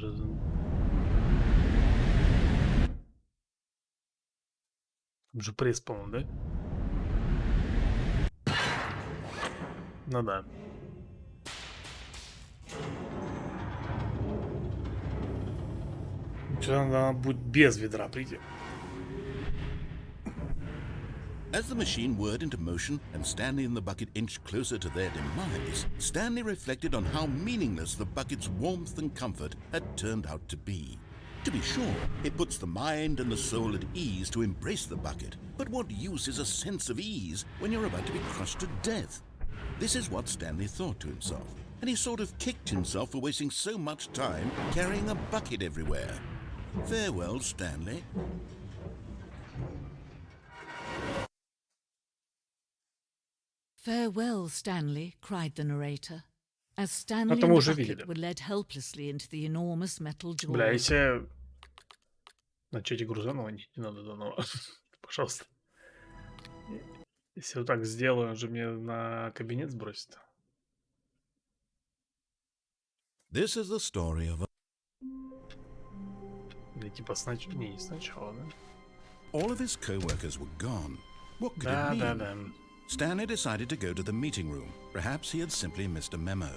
S1: Там же пресс, по-моему, да? Ну да. Что надо будет без ведра прийти.
S2: As the machine whirred into motion and Stanley and the bucket inched closer to their demise, Stanley reflected on how meaningless the bucket's warmth and comfort had turned out to be. To be sure, it puts the mind and the soul at ease to embrace the bucket, but what use is a sense of ease when you're about to be crushed to death? This is what Stanley thought to himself, and he sort of kicked himself for wasting so much time carrying a bucket everywhere. Farewell, Stanley.
S4: Farewell, Stanley, cried the narrator, as Stanley
S1: Это
S4: and
S1: мы
S4: the
S1: уже
S4: bucket
S1: видели.
S4: were led helplessly into the enormous metal jaws.
S1: Бля, если... Начать игру заново, не надо заново. Пожалуйста. Если вот так сделаю, он же мне на кабинет сбросит.
S2: This is the story of
S1: Или типа сначала... Не сначала, да?
S2: all of his co-workers were gone. What could
S1: Да,
S2: it
S1: да,
S2: mean?
S1: да.
S2: Stanley decided to go to the meeting room. Perhaps he had simply missed a memo.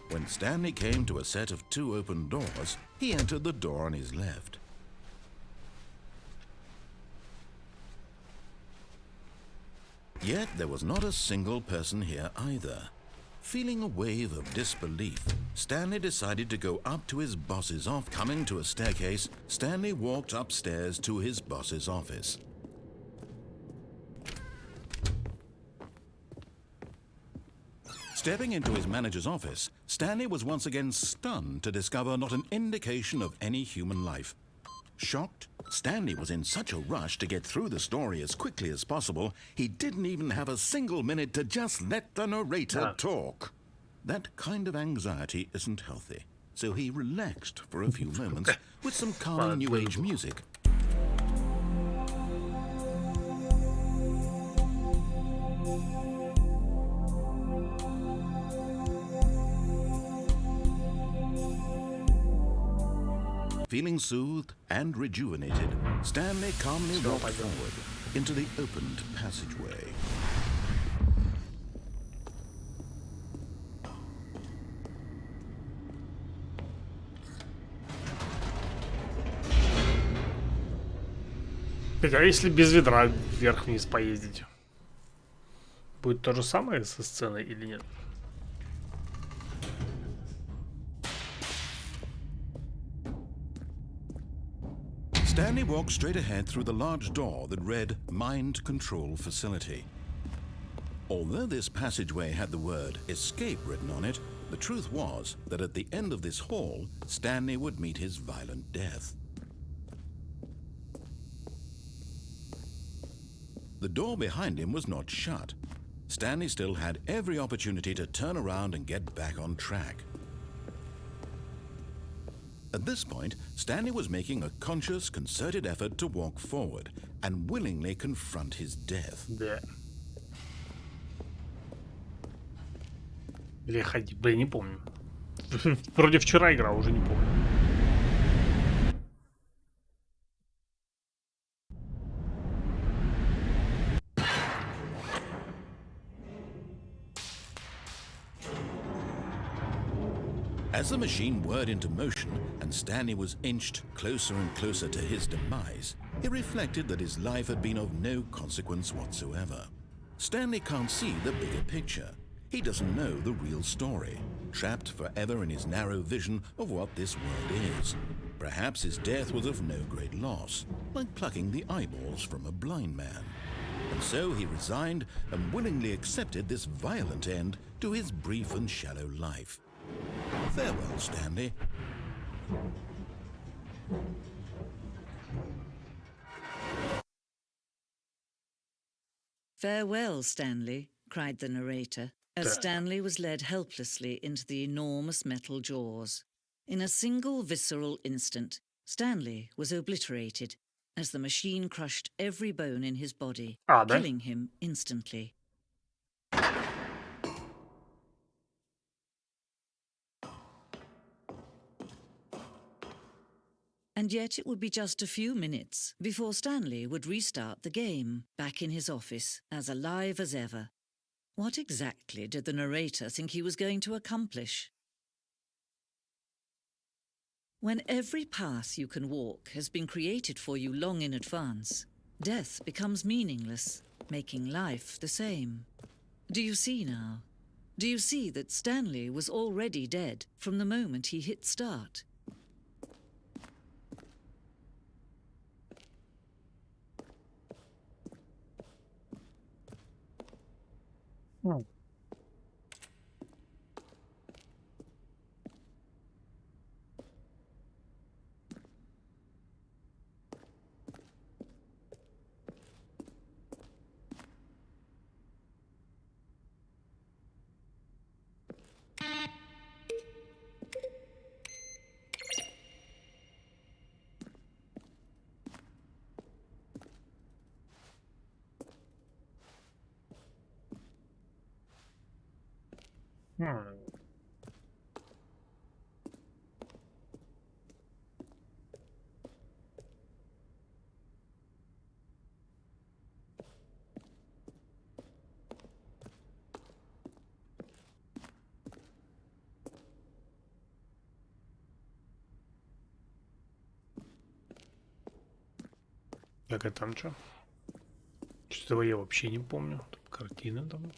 S2: When Stanley came to a set of 2 open doors, he entered the door on his left. Yet there was not a single person here either. Feeling a wave of disbelief, Stanley decided to go up to his boss's office. Coming to a staircase, Stanley walked upstairs to his boss's office. Stepping into his manager's office, Stanley was once again stunned to discover not an indication of any human life. Shocked, Stanley was in such a rush to get through the story as quickly as possible, he didn't even have a single minute to just let the narrator talk. That kind of anxiety isn't healthy, so he relaxed for a few moments with some calming New Age music. Feeling soothed and rejuvenated, Stanley calmly walked forward into the opened passageway.
S1: А если без ведра вверх-вниз поездить? Будет то же самое со сценой или нет?
S2: Stanley walked straight ahead through the large door that read Mind Control Facility. Although this passageway had the word escape written on it, the truth was that at the end of this hall, Stanley would meet his violent death. The door behind him was not shut.
S3: Stanley still had every opportunity to turn around and get back on track. At this point, Stanley was making a conscious, concerted effort to walk forward and willingly confront his death.
S1: Да. Или ходить. Блин, не помню. Вроде вчера играл, уже не помню.
S3: As the machine whirred into motion and Stanley was inched closer and closer to his demise, he reflected that his life had been of no consequence whatsoever. Stanley can't see the bigger picture. He doesn't know the real story, trapped forever in his narrow vision of what this world is. Perhaps his death was of no great loss, like plucking the eyeballs from a blind man. And so he resigned and willingly accepted this violent end to his brief and shallow life. Farewell, Stanley.
S4: Farewell, Stanley, cried the narrator, as Stanley was led helplessly into the enormous metal jaws. In a single visceral instant, Stanley was obliterated as the machine crushed every bone in his body, killing him instantly. And yet it would be just a few minutes before Stanley would restart the game, back in his office, as alive as ever. What exactly did the narrator think he was going to accomplish? When every path you can walk has been created for you long in advance, death becomes meaningless, making life the same. Do you see now? Do you see that Stanley was already dead from the moment he hit start?
S1: Hmm. Так, а там что? Что-то я вообще не помню. Тут картины там.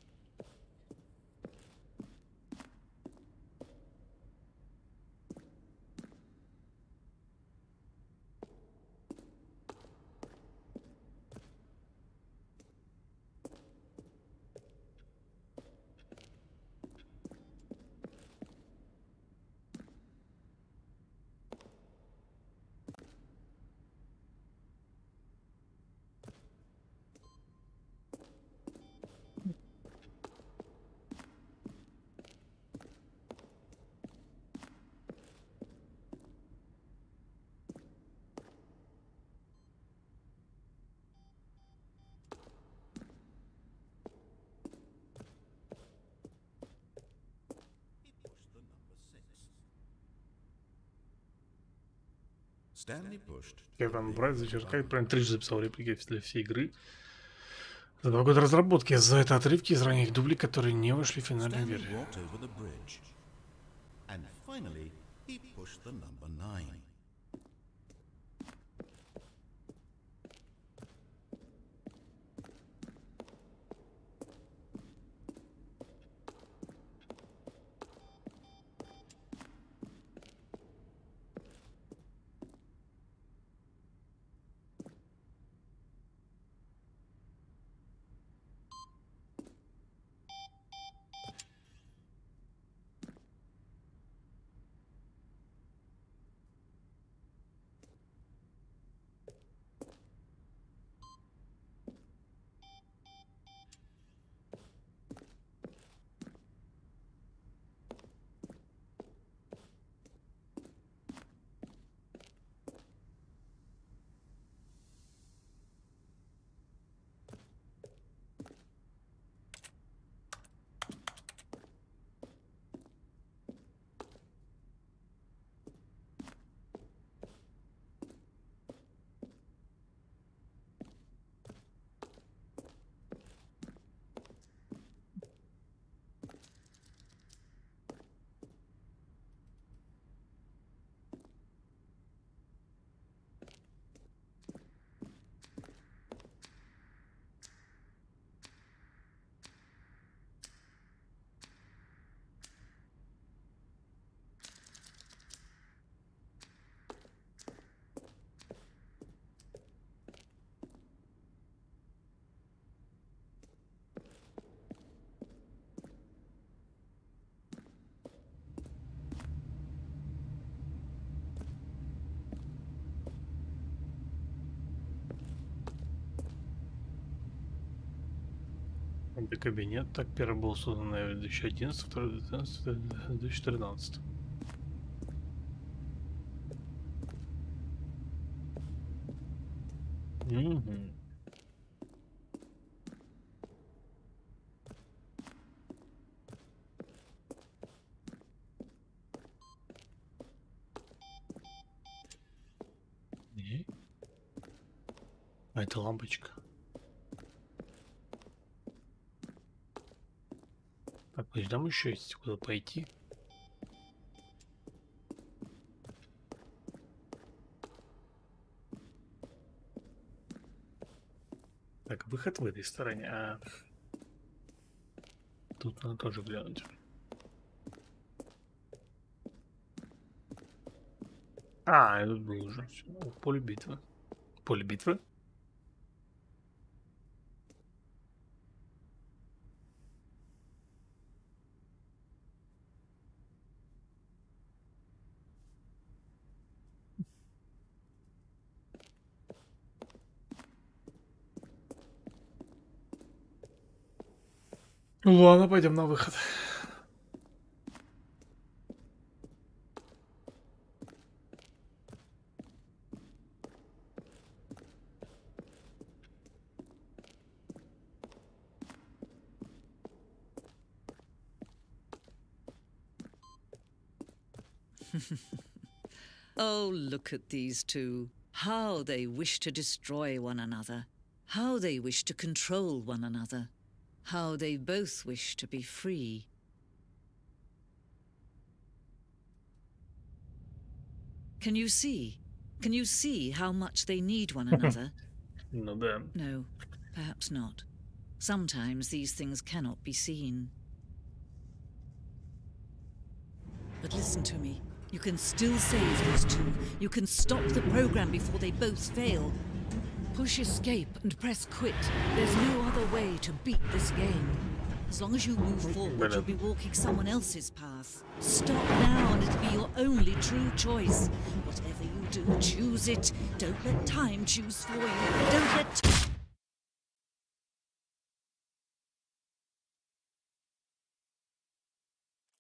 S1: Как там брать, зачеркать, прям трижды записал реплики для всей игры. За 2 года разработки. За это отрывки из ранних дублей, которые не вошли в финальную версию. Это кабинет. Так, первый был создан, наверное, в 2011, второй в 2013. Угу. А это лампочка. Так, значит, там еще есть куда пойти. Так, выход в этой стороне, а тут надо тоже глянуть. А, это был уже все. Поле битвы. Поле битвы? Ладно, пойдем на выход.
S4: Oh, look at these two. How they wish to destroy one another. How they wish to control one another. How they both wish to be free. Can you see? Can you see how much they need one another?
S1: Ну да.
S4: No, perhaps not. Sometimes these things cannot be seen. But listen to me. You can still save those two. You can stop the program before they both fail. Push escape and press quit. There's no other way to beat this game. As long as you move forward, you'll be walking someone else's path. Stop now and it'll be your only true choice. Whatever you do, choose it. Don't let time choose for you. Don't let...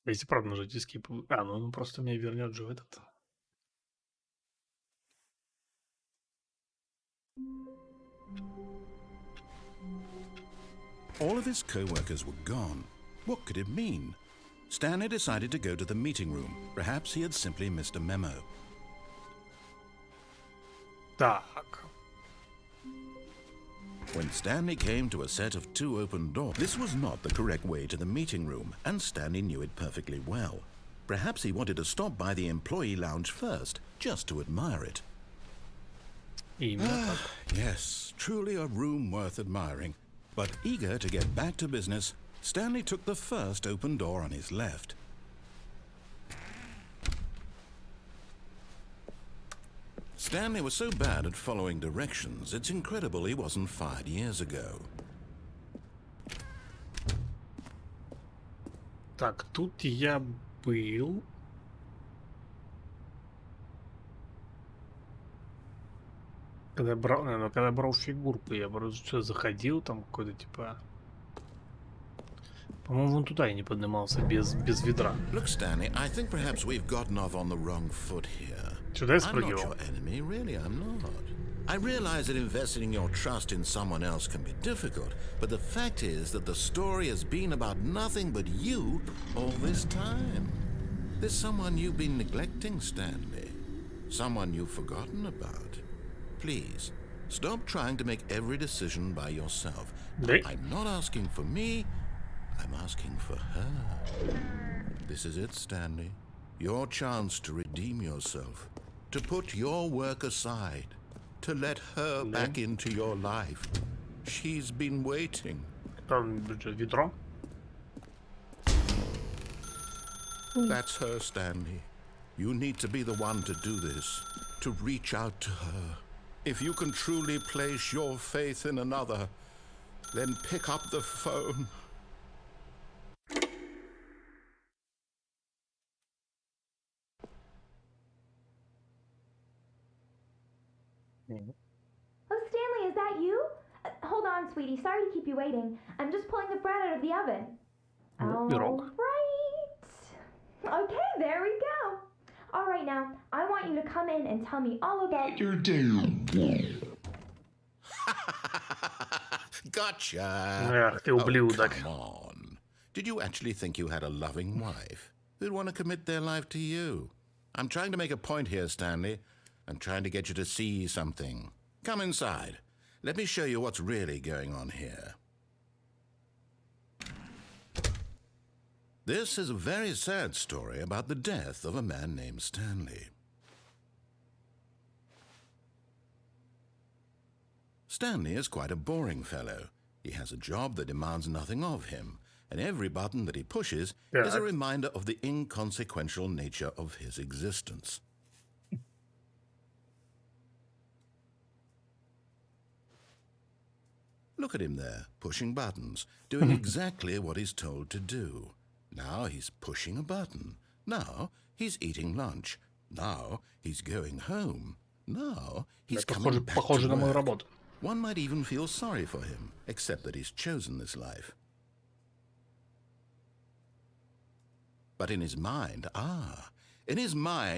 S1: Если правда нажать escape... А, ну он просто меня вернет же в этот...
S2: All of his co-workers were gone. What could it mean? Stanley decided to go to the meeting room. Perhaps he had simply missed a memo.
S1: Так.
S2: When Stanley came to a set of two open doors, this was not the correct way to the meeting room, and Stanley knew it perfectly well. Perhaps he wanted to stop by the employee lounge first, just to admire it.
S1: Именно так.
S2: Yes, truly a room worth admiring. But eager to get back to business, Stanley took the first open door on his left. Stanley was so bad at following directions, it's incredible he wasn't fired years ago.
S1: Так, тут я был. Когда брал, наверное, когда брал фигурку, я просто заходил, там какой-то типа... По-моему, вон туда я не поднимался без ведра.
S2: Look, Stanley, I think perhaps we've gotten off on the wrong foot here.
S1: Сюда я
S2: I'm not
S1: спрыгивал.
S2: your enemy, really, I'm not. I realize that investing your trust in someone else can be difficult, but the fact is that the story has been about nothing but you all this time. There's someone you've been neglecting, Stanley. Someone you've forgotten about. Please, stop trying to make every decision by yourself.
S1: Да.
S2: I'm not asking for me, I'm asking for her. This is it, Stanley. Your chance to redeem yourself. To put your work aside. To let her back into your life. She's been waiting.
S1: Там ведро.
S2: That's her, Stanley. You need to be the one to do this. To reach out to her. If you can truly place your faith in another, then pick up the phone.
S5: Oh, Stanley, is that you? Hold on, sweetie. Sorry to keep you waiting. I'm just pulling the bread out of the oven.
S1: Ну, пирог.
S5: Right. Okay, there we go. All right, now, I want you to come in and tell me all about...
S2: Your damn Gotcha.
S1: Ах ты,
S2: Oh,
S1: ублюдок.
S2: come on. Did you actually think you had a loving wife who'd want to commit their life to you? I'm trying to make a point here, Stanley. I'm trying to get you to see something. Come inside. Let me show you what's really going on here. This is a very sad story about the death of a man named Stanley. Stanley is quite a boring fellow. He has a job that demands nothing of him, and every button that he pushes is a reminder of the inconsequential nature of his existence. Look at him there, pushing buttons, doing exactly what he's told to do. Now he's pushing a button. Now he's eating lunch. Now he's going home. Now he's coming back
S1: Похоже на
S2: to
S1: мою
S2: work.
S1: работу.
S2: One might even feel sorry for him, except that he's chosen this life. But in his mind,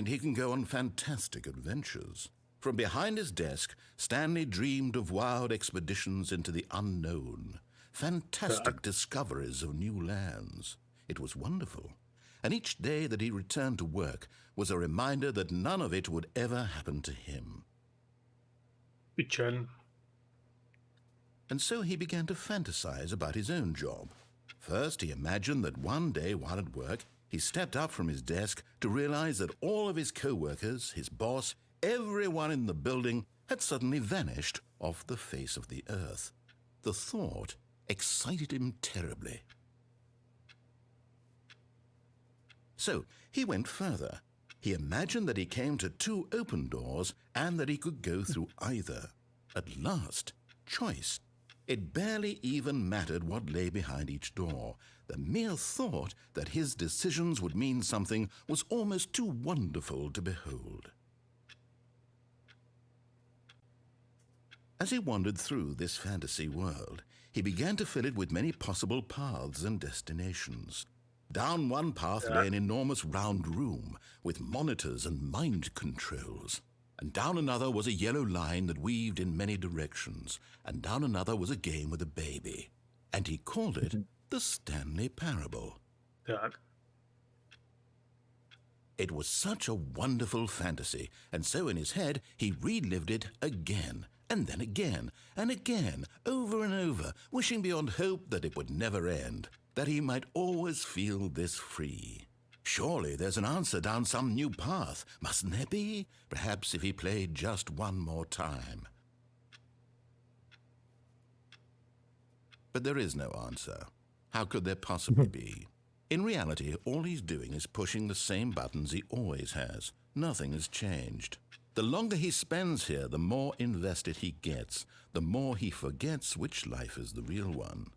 S2: he can go on fantastic adventures. From behind his desk, Stanley dreamed of wild expeditions into the unknown, fantastic discoveries of new lands. It was wonderful. And each day that he returned to work was a reminder that none of it would ever happen to him.
S1: Печально.
S2: And so he began to fantasize about his own job. First, he imagined that one day while at work, he stepped up from his desk to realize that all of his co-workers, his boss, everyone in the building had suddenly vanished off the face of the earth. The thought excited him terribly. So he went further. He imagined that he came to two open doors and that he could go through either. At last, choice. It barely even mattered what lay behind each door. The mere thought that his decisions would mean something was almost too wonderful to behold. As he wandered through this fantasy world, he began to fill it with many possible paths and destinations. Down one path lay an enormous round room with monitors and mind controls. And down another was a yellow line that weaved in many directions. And down another was a game with a baby. And he called it the Stanley Parable.
S1: Так.
S2: It was such a wonderful fantasy, and so in his head he relived it again, and then again, and again, over and over, wishing beyond hope that it would never end, that he might always feel this free. Surely there's an answer down some new path, mustn't there be? Perhaps if he played just one more time. But there is no answer. How could there possibly be? In reality, all he's doing is pushing the same buttons he always has. Nothing has changed. The longer he spends here, the more invested he gets, the more he forgets which life is the real one.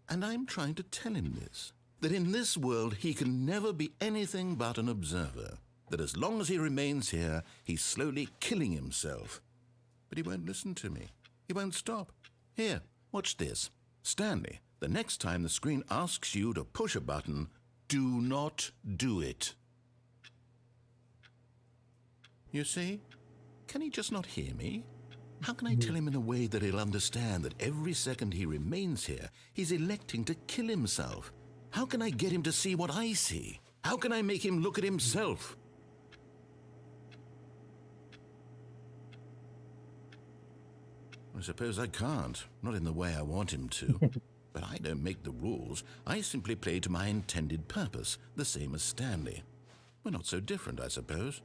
S2: And I'm trying to tell him this, that in this world he can never be anything but an observer, that as long as he remains here, he's slowly killing himself. But he won't listen to me. He won't stop. Here, watch this. Stanley, the next time the screen asks you to push a button, do not do it. You see? Can he just not hear me? How can I tell him in a way that he'll understand that every second he remains here, he's electing to kill himself? How can I get him to see what I see? How can I make him look at himself? I suppose I can't, not in the way I want him to. But I don't make the rules. I simply play to my intended purpose, the same as Stanley. We're not so different, I suppose.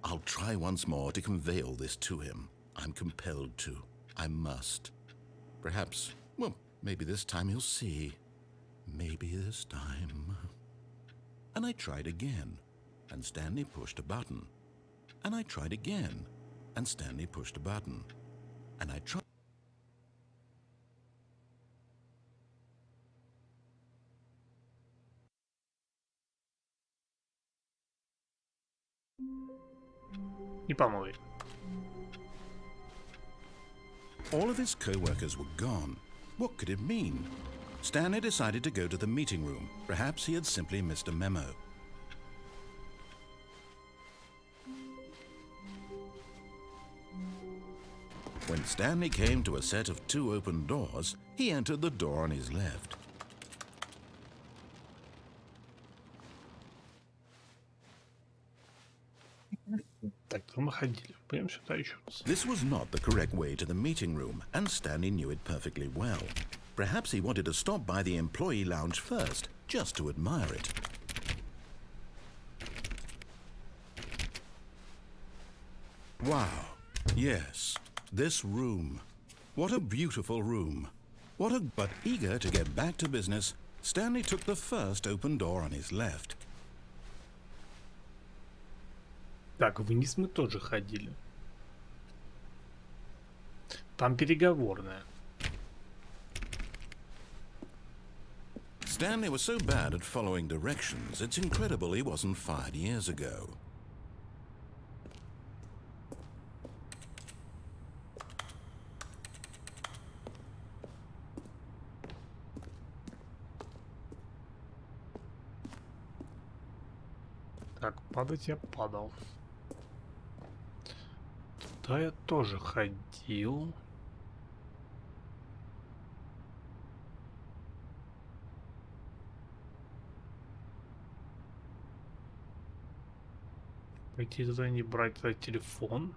S2: I'll try once more to convey all this to him. I'm compelled to. I must. Perhaps, well, maybe this time he'll see. Maybe this time. And I tried again, and Stanley pushed a button. And I tried again, and Stanley pushed a button. And I tried.
S1: И по новой.
S2: All of his co-workers were gone. What could it mean? Stanley decided to go to the meeting room. Perhaps he had simply missed a memo. When Stanley came to a set of 2 open doors, he entered the door on his left. This was not the correct way to the meeting room, and Stanley knew it perfectly well. Perhaps he wanted to stop by the employee lounge first, just to admire it. Wow. Yes, this room. What a beautiful room. But eager to get back to business, Stanley took the first open door on his left.
S1: Так, вниз мы тоже ходили. Там переговорная.
S2: Stanley was so bad at following directions, it's incredible he wasn't fired years ago.
S1: Так, падать я падал. Туда я тоже ходил. Пойти туда, не брать туда телефон.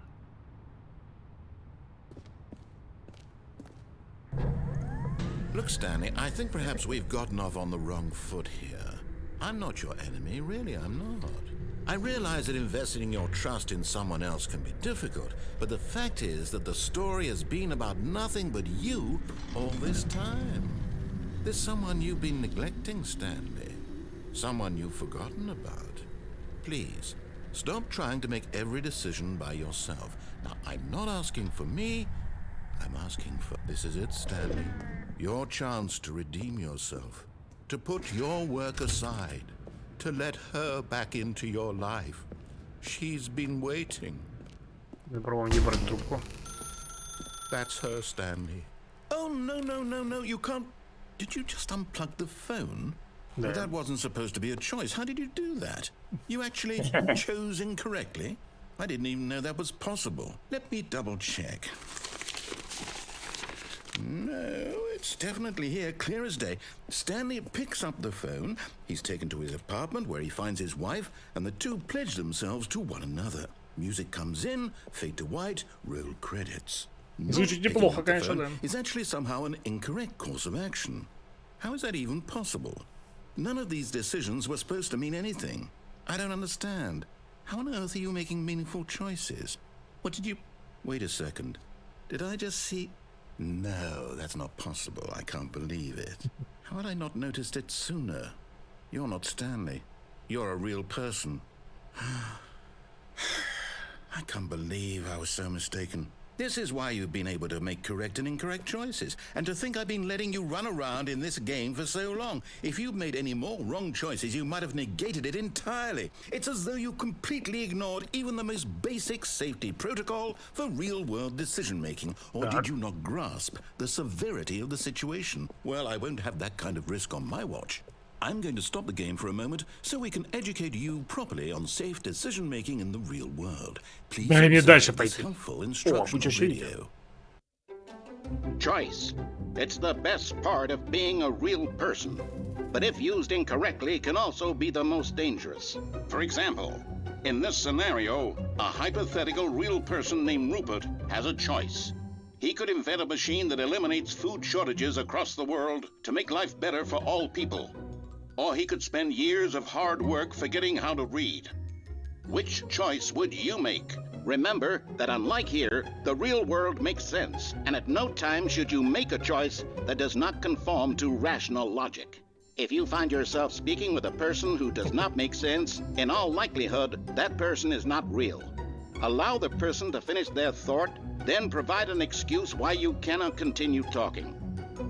S2: Look, Stanley, I think perhaps we've gotten off on the wrong foot here. I'm not your enemy, really, I'm not. I realize that investing your trust in someone else can be difficult, but the fact is that the story has been about nothing but you all this time. There's someone you've been neglecting, Stanley. Someone you've forgotten about. Please, stop trying to make every decision by yourself. Now, I'm not asking for me, I'm asking for... This is it, Stanley. Your chance to redeem yourself. To put your work aside. To let her back into your life. She's been waiting.
S1: Попробуем не брать трубку.
S2: That's her, Stanley. Oh, no, you can't... Did you just unplug the phone?
S1: No.
S2: Well, that wasn't supposed to be a choice. How did you do that? You actually chose incorrectly? I didn't even know that was possible. Let me double check. No, it's definitely here, clear as day. Stanley picks up the phone. He's taken to his apartment where he finds his wife, and the two pledge themselves to one another. Music comes in, fade to white, roll credits.
S1: Звучит неплохо, конечно, да.
S2: Is actually somehow an incorrect course of action. How is that even possible? None of these decisions were supposed to mean anything. I don't understand. How on earth are you making meaningful choices? What did you... Wait a second. Did I just see... No, that's not possible. I can't believe it. How had I not noticed it sooner? You're not Stanley. You're a real person. I can't believe I was so mistaken. This is why you've been able to make correct and incorrect choices. And to think I've been letting you run around in this game for so long. If you'd made any more wrong choices, you might have negated it entirely. It's as though you completely ignored even the most basic safety protocol for real-world decision-making. Or did you not grasp the severity of the situation? Well, I won't have that kind of risk on my watch. I'm going to stop the game for a moment so we can educate you properly on safe decision-making in the real world. Please observe this helpful instructional video.
S6: Choice. It's the best part of being a real person. But if used incorrectly, can also be the most dangerous. For example, in this scenario, a hypothetical real person named Rupert has a choice. He could invent a machine that eliminates food shortages across the world to make life better for all people. Or he could spend years of hard work forgetting how to read. Which choice would you make? Remember that unlike here, the real world makes sense, and at no time should you make a choice that does not conform to rational logic. If you find yourself speaking with a person who does not make sense, in all likelihood, that person is not real. Allow the person to finish their thought, then provide an excuse why you cannot continue talking.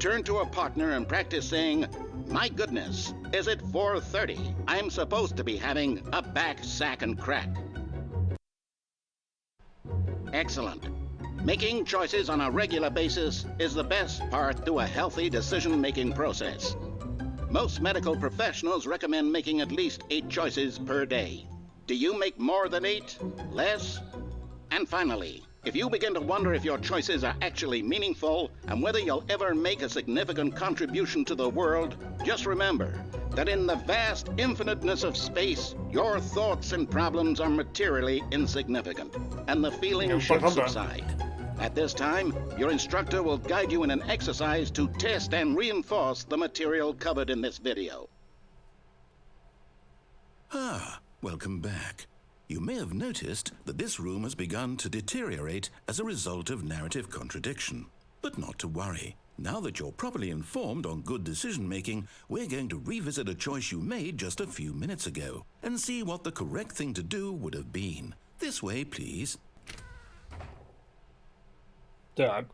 S6: Turn to a partner and practice saying, "My goodness, is it 4:30? I'm supposed to be having a back, sack, and crack." Excellent. Making choices on a regular basis is the best part to a healthy decision-making process. Most medical professionals recommend making at least 8 choices per day. Do you make more than 8? Less? And finally, if you begin to wonder if your choices are actually meaningful and whether you'll ever make a significant contribution to the world, just remember that in the vast infiniteness of space, your thoughts and problems are materially insignificant, and the feeling should subside. At this time, your instructor will guide you in an exercise to test and reinforce the material covered in this video.
S2: Ah, welcome back. You may have noticed that this room has begun to deteriorate as a result of narrative contradiction. But not to worry. Now that you're properly informed on good decision-making, we're going to revisit a choice you made just a few minutes ago and see what the correct thing to do would have been. This way, please.
S1: Так.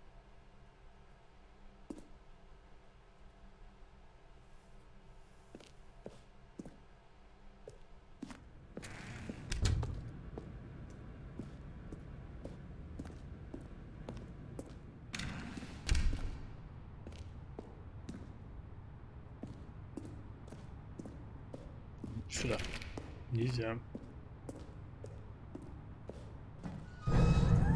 S1: Сюда. Нельзя.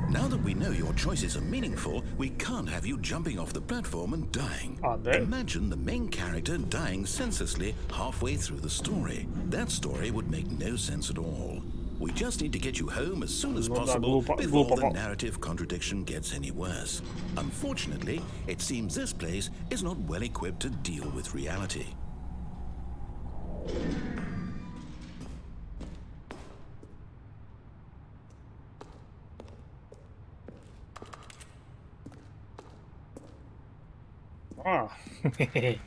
S2: Now that we know your choices are meaningful, we can't have you jumping off the platform and dying. Imagine the main character dying senselessly halfway through the story. That story would make no sense at all. We just need to get you home as soon as possible before the narrative contradiction gets any worse. Unfortunately, it seems this place is not well equipped to deal with reality.
S1: А, хе-хе-хе.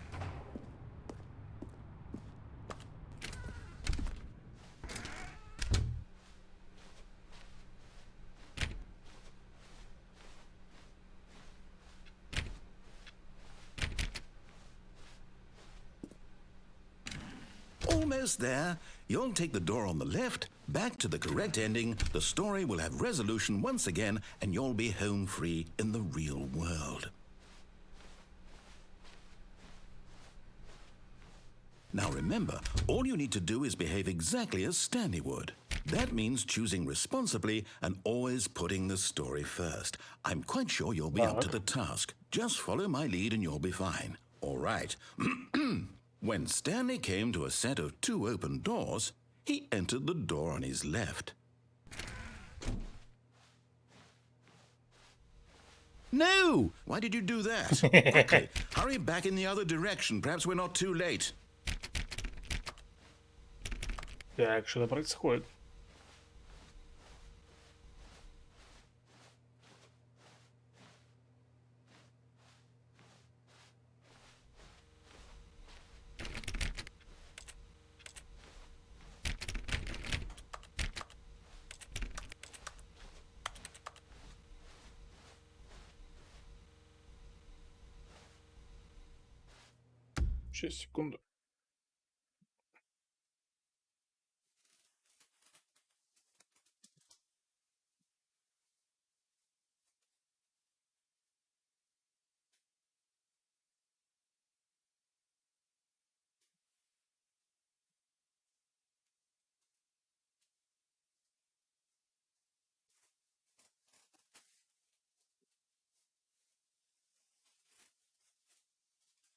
S2: Almost there. You'll take the door on the left, back to the correct ending, the story will have resolution once again, and you'll be home free in the real world. Now remember, all you need to do is behave exactly as Stanley would. That means choosing responsibly and always putting the story first. I'm quite sure you'll be up to the task. Just follow my lead and you'll be fine. All right. When Stanley came to a set of 2 open doors, he entered the door on his left. No! Why did you do that? Quickly, hurry back in the other direction. Perhaps we're not too late.
S1: Так, что происходит? Сейчас, секунду.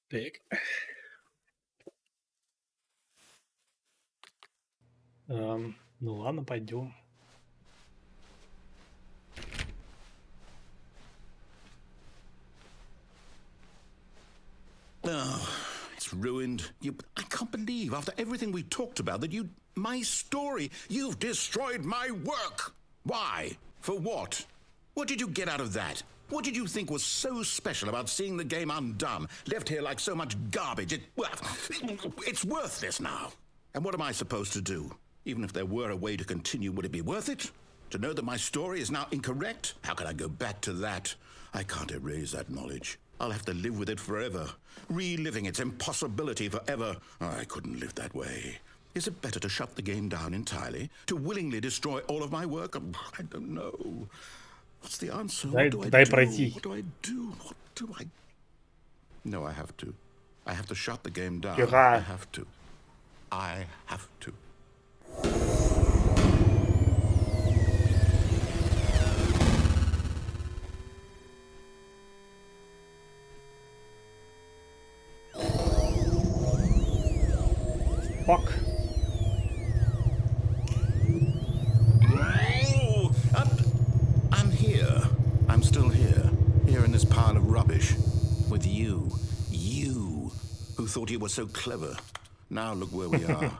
S1: Так. Ну ладно, пойдем.
S2: Oh, it's ruined. I can't believe, after everything we talked about, that my story, you've destroyed my work. Why? For what? What did you get out of that? What did you think was so special about seeing the game undone, left here like so much garbage? It's worthless now. And what am I supposed to do? Even if there were a way to continue, would it be worth it? To know that my story is now incorrect? How can I go back to that? I can't erase that knowledge. I'll have to live with it forever, reliving its impossibility forever. I couldn't live that way. Is it better to shut the game down entirely? To willingly destroy all of my work? I don't know. What's the answer?
S1: Дай
S2: What do I do?
S1: пройти.
S2: What do I do? What do I... No, I have to. I have to shut the game down.
S1: Тихо.
S2: I have to. I have to.
S1: Fuck.
S2: Oh, I'm here. I'm still here. Here in this pile of rubbish. With you. You. Who thought you were so clever. Now look where we are.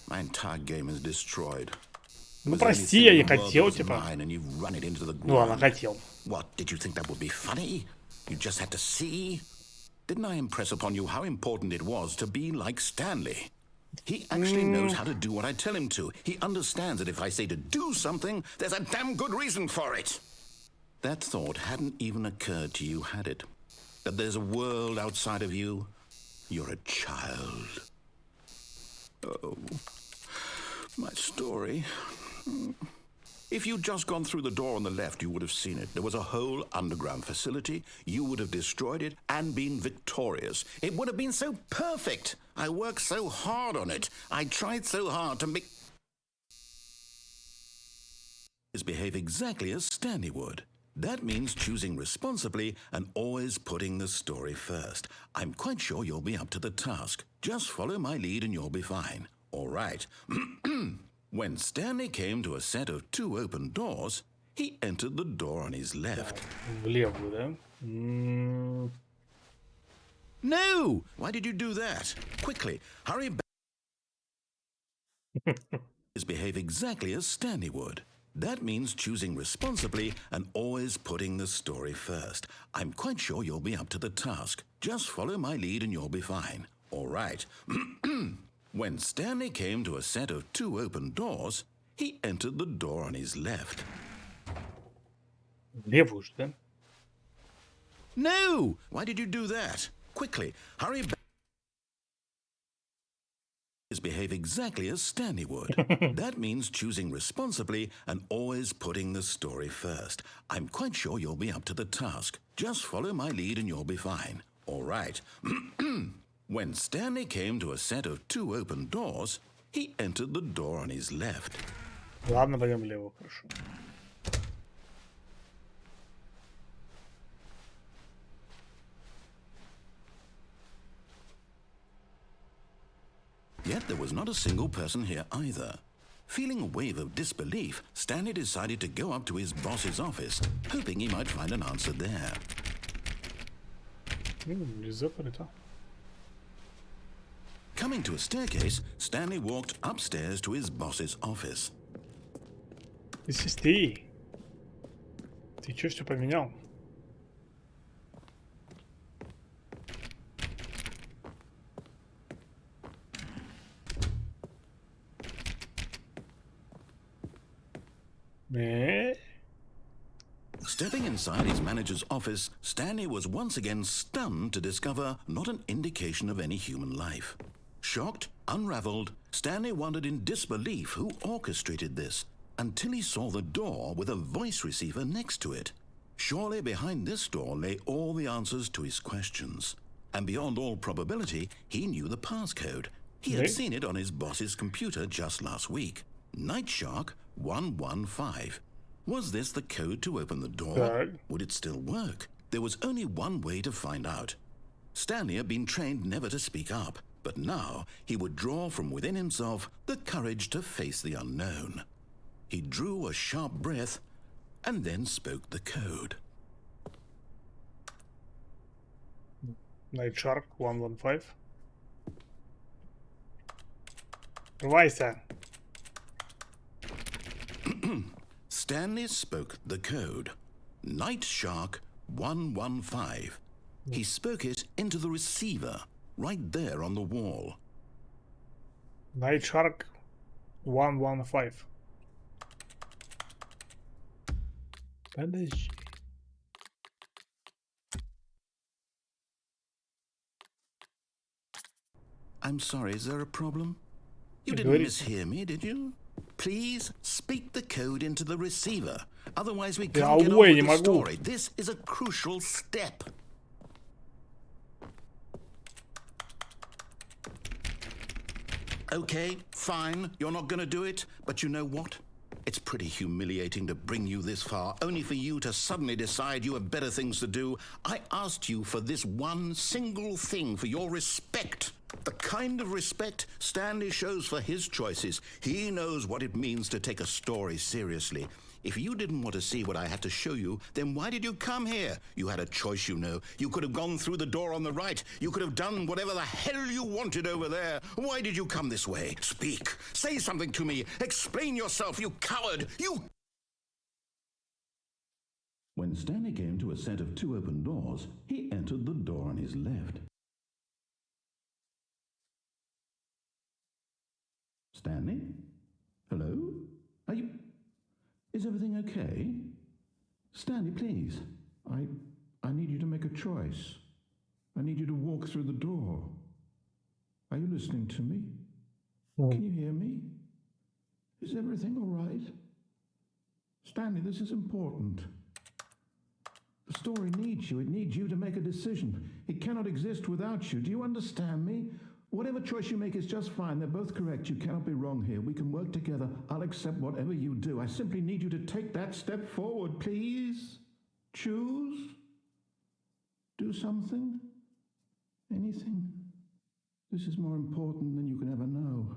S2: My entire game is destroyed.
S1: Ну прости, я не хотел, типа.
S2: And you've run it into the
S1: Ну ладно,
S2: ground.
S1: хотел.
S2: What, did you think that would be funny? You just had to see? Didn't I impress upon you how important it was to be like Stanley? He actually knows how to do what I tell him to. He understands that if I say to do something, there's a damn good reason for it. That thought hadn't even occurred to you, had it? That there's a world outside of you? You're a child. Oh, my story. If you'd just gone through the door on the left, you would have seen it. There was a whole underground facility. You would have destroyed it and been victorious. It would have been so perfect. I worked so hard on it. I tried so hard to make... behave exactly as Stanley would. That means choosing responsibly and always putting the story first. I'm quite sure you'll be up to the task. Just follow my lead and you'll be fine. All right. When Stanley came to a set of 2 open doors, he entered the door on his left.
S1: В левую, да?
S2: No! Why did you do that? Quickly, hurry back. Behave exactly as Stanley would. That means choosing responsibly and always putting the story first. I'm quite sure you'll be up to the task. Just follow my lead and you'll be fine. All right. When Stanley came to a set of 2 open doors, he entered the door on his left.
S1: В левую же, да?
S2: No! Why did you do that? Quickly, hurry back. Behave exactly as Stanley would. That means choosing responsibly and always putting the story first. I'm quite sure you'll be up to the task. Just follow my lead and you'll be fine. All right. When Stanley came to a set of 2 open doors, he entered the door on his left.
S1: Ладно, пойдем в левую, хорошо.
S2: Yet there was not a single person here either. Feeling a wave of disbelief, Stanley decided to go up to his boss's office, hoping he might find an answer there.
S1: Закрыто.
S2: Coming to a staircase, Stanley walked upstairs to his boss's office.
S1: This is ты. Ты чё все поменял?
S2: Stepping inside his manager's office, Stanley was once again stunned to discover not an indication of any human life. Shocked, unraveled, Stanley wondered in disbelief who orchestrated this, until he saw the door with a voice receiver next to it. Surely behind this door lay all the answers to his questions. And beyond all probability, he knew the passcode. He had seen it on his boss's computer just last week. Night Shark 115. Was this the code to open the door? Would it still work? There was only one way to find out. Stanley had been trained never to speak up, but now he would draw from within himself the courage to face the unknown. He drew a sharp breath and then spoke the code.
S1: Night Shark 115. Открывайся.
S2: Stanley spoke the code. Night Shark 115. He spoke it into the receiver, right there on the wall.
S1: Night Shark 115. Подожди.
S2: I'm sorry, is there a problem? You didn't mishear me, did you? Please speak the code into the receiver. Otherwise we
S1: Я
S2: can't get on
S1: увы,
S2: with
S1: не
S2: the
S1: могу.
S2: story. This is a crucial step. Okay, fine. You're not gonna do it. But you know what? It's pretty humiliating to bring you this far, only for you to suddenly decide you have better things to do. I asked you for this one single thing, for your respect. The kind of respect Stanley shows for his choices. He knows what it means to take a story seriously. If you didn't want to see what I had to show you, then why did you come here? You had a choice, you know. You could have gone through the door on the right. You could have done whatever the hell you wanted over there. Why did you come this way? Speak. Say something to me. Explain yourself, you coward. You...
S7: When Stanley came to a set of 2 open doors, he entered the door on his left. Stanley? Hello? Are you... Is everything okay? Stanley, please. I need you to make a choice. I need you to walk through the door. Are you listening to me? Can you hear me? Is everything all right? Stanley, this is important. The story needs you. It needs you to make a decision. It cannot exist without you. Do you understand me? Whatever choice you make is just fine. They're both correct. You cannot be wrong here. We can work together. I'll accept whatever you do. I simply need you to take that step forward, please. Choose. Do something. Anything. This is more important than you can ever know.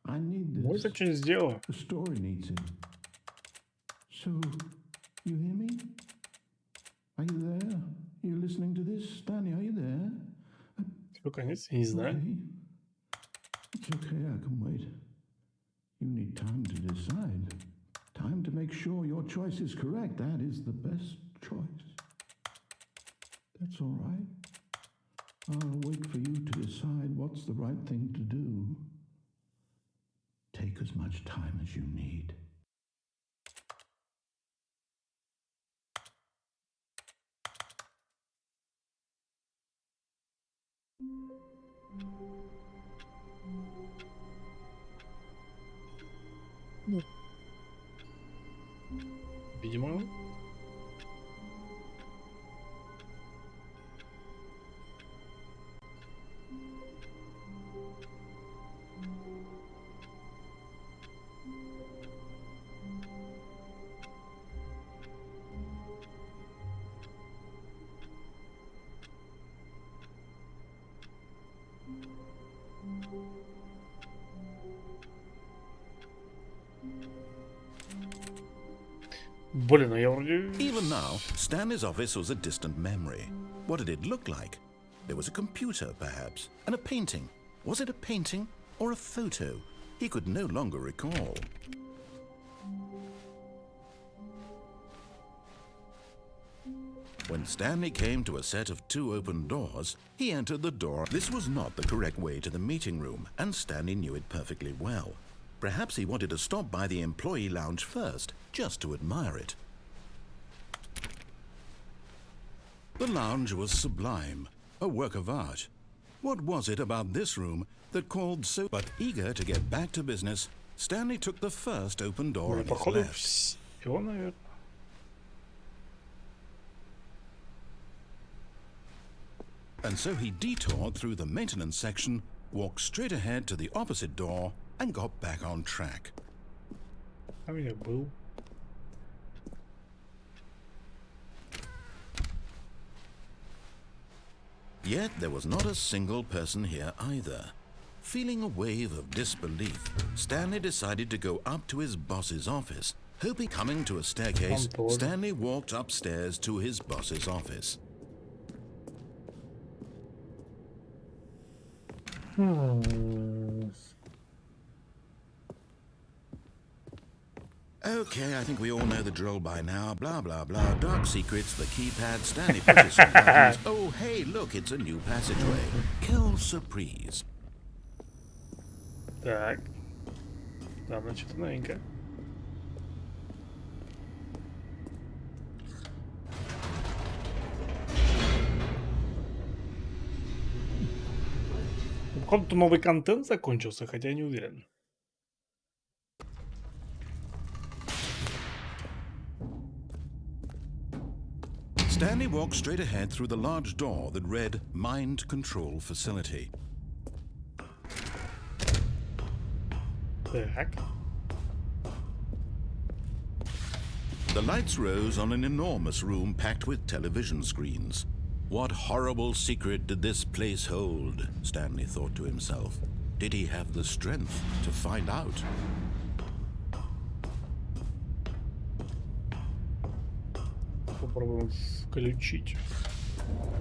S7: I need this.
S1: Вот что сделал.
S7: The story needs it. So, you hear me? Are you there? Are you listening to this? Stanley, are you there?
S1: Все, конец, я не знаю.
S7: Okay. It's okay, I can wait. You need time to decide. Time to make sure your choice is correct. That is the best choice. That's all right. I'll wait for you to decide what's the right thing to do. Take as much time as you need.
S1: Видимо. Блин, а я вроде...
S2: Even now, Stanley's office was a distant memory. What did it look like? There was a computer, perhaps, and a painting. Was it a painting or a photo? He could no longer recall. When Stanley came to a set of 2 open doors, he entered the door. This was not the correct way to the meeting room, and Stanley knew it perfectly well. Perhaps he wanted to stop by the employee lounge first, just to admire it. The lounge was sublime, a work of art. What was it about this room that called so... But eager to get back to business, Stanley took the first open door on his
S1: Походу,
S2: left.
S1: все, наверное.
S2: And so he detoured through the maintenance section, walked straight ahead to the opposite door, and got back on track.
S1: Там я был.
S2: Yet there was not a single person here either. Feeling a wave of disbelief, Stanley decided to go up to his boss's office. Hoping coming to a staircase, Stanley walked upstairs to his boss's office. Okay, I think we all know the drill by now. Blah, blah, blah. Dark secrets, the keypad, Stanley pushes some buttons. Oh, hey, look, it's a new passageway. Quelle surprise.
S1: Так. Там, значит, новенькое. Походу, новый контент закончился, хотя не уверен.
S3: Stanley walked straight ahead through the large door that read Mind Control Facility.
S1: Так.
S3: The lights rose on an enormous room packed with television screens. What horrible secret did this place hold? Stanley thought to himself. Did he have the strength to find out?
S1: Попробуем включить.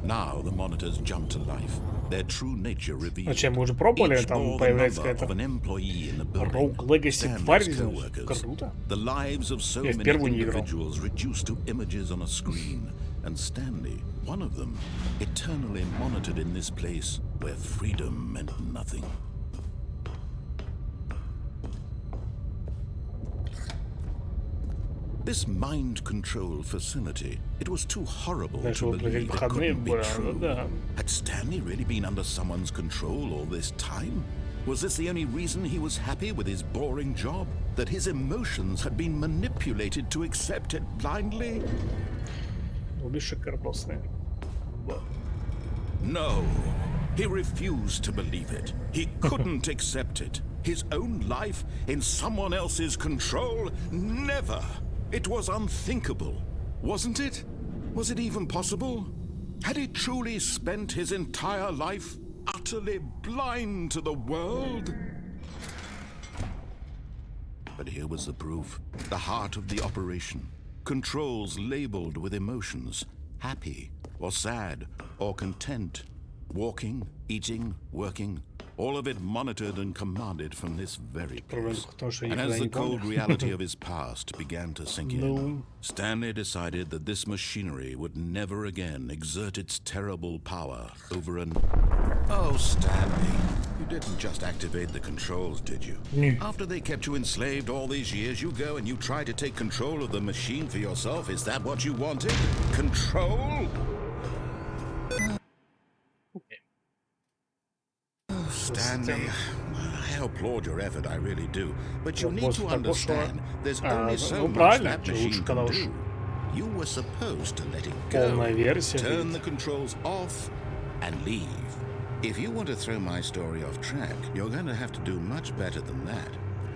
S3: Now the monitors jumped to life. Their true nature revealed.
S1: Зачем мы уже пробовали?
S3: Each
S1: Там
S3: bore the
S1: появляется
S3: number of
S1: какая-то
S3: an employee in the building.
S1: Rogue Legacy
S3: Stanley's
S1: тварь.
S3: co-workers.
S1: Круто.
S3: The lives of so
S1: Я в
S3: many
S1: первую не играл.
S3: individuals reduced to images on a screen. And Stanley, one of them, eternally monitored in this place where freedom meant nothing. This mind control facility, it was too horrible to believe it couldn't be true. Had Stanley really been under someone's control all this time? Was this the only reason he was happy with his boring job? That his emotions had been manipulated to accept it blindly? No, he refused to believe it. He couldn't accept it. His own life in someone else's control? Never! It was unthinkable, wasn't it? Was it even possible? Had he truly spent his entire life utterly blind to the world? But here was the proof. The heart of the operation. Controls labeled with emotions. Happy, or sad, or content. Walking, eating, working. All of it monitored and commanded from this very place. And as the cold reality of his past began to sink in, Stanley decided that this machinery would never again exert its terrible power over an... Oh, Stanley, you didn't just activate the controls, did you? After they kept you enslaved all these years, you go and you try to take control of the machine for yourself? Is that what you wanted? Control? Stanley, I applaud your effort, I really do. But you need to understand, there's only so much that machine can do. You were supposed to let it go, turn the controls off, and leave. If you want to throw my story off track, you're going to have to do much better than that.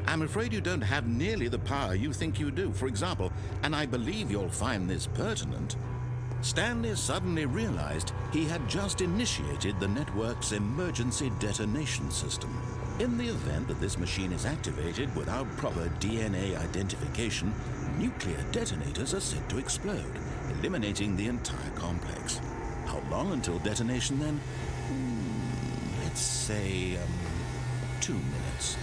S3: I'm afraid you don't have nearly the power you think you do. For example, and I believe you'll find this pertinent, Stanley suddenly realized he had just initiated the network's emergency detonation system. In the event that this machine is activated without proper DNA identification, nuclear detonators are set to explode, eliminating the entire complex. How long until detonation then? Let's say, 2 minutes.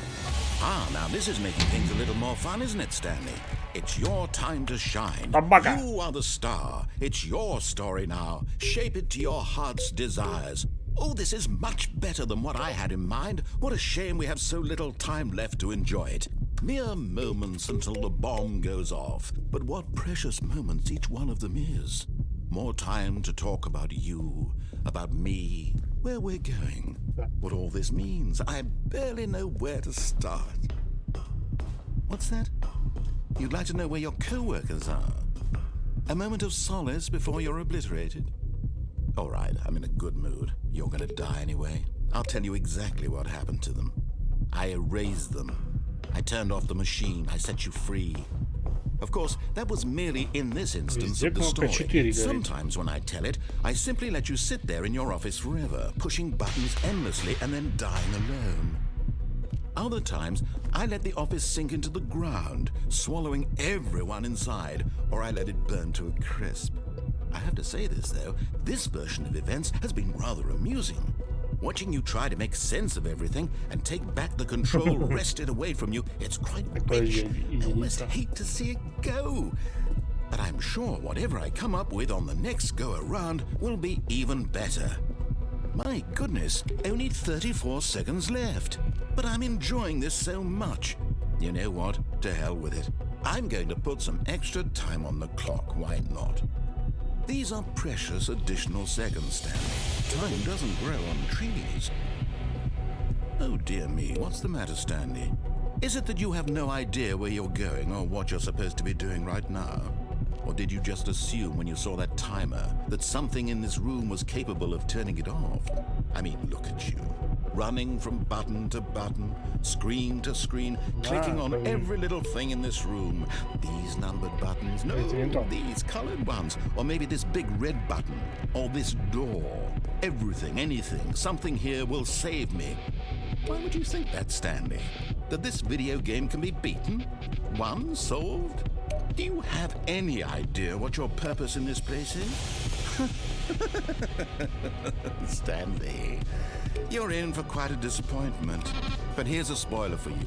S3: Now this is making things a little more fun, isn't it, Stanley? It's your time to shine. You are the star. It's your story now. Shape it to your heart's desires. Oh, this is much better than what I had in mind. What a shame we have so little time left to enjoy it. Mere moments until the bomb goes off. But what precious moments each one of them is. More time to talk about you, about me, where we're going, what all this means. I barely know where to start. What's that? You'd like to know where your co-workers are? A moment of solace before you're obliterated? All right, I'm in a good mood. You're gonna die anyway. I'll tell you exactly what happened to them. I erased them. I turned off the machine. I set you free. Of course, that was merely in this instance of the story. Sometimes when I tell it, I simply let you sit there in your office forever, pushing buttons endlessly and then dying alone. Other times, I let the office sink into the ground, swallowing everyone inside, or I let it burn to a crisp. I have to say this, though, this version of events has been rather amusing. Watching you try to make sense of everything and take back the control wrested away from you, it's quite rich. I almost hate to see it go. But I'm sure whatever I come up with on the next go-around will be even better. My goodness, only 34 seconds left. But I'm enjoying this so much. You know what? To hell with it. I'm going to put some extra time on the clock, why not? These are precious additional seconds, Stanley. Time doesn't grow on trees. Oh dear me, what's the matter, Stanley? Is it that you have no idea where you're going or what you're supposed to be doing right now?
S2: Or did you just assume when you saw that timer that something in this room was capable of turning it off? I mean, look at you. Running from button to button, screen to screen, clicking on every little thing in this room. These numbered buttons, no, these colored ones. Or maybe this big red button, or this door. Everything, anything, something here will save me. Why would you think that, Stanley? That this video game can be beaten? Won? Solved? Do you have any idea what your purpose in this place is? Stanley, you're in for quite a disappointment. But here's a spoiler for you.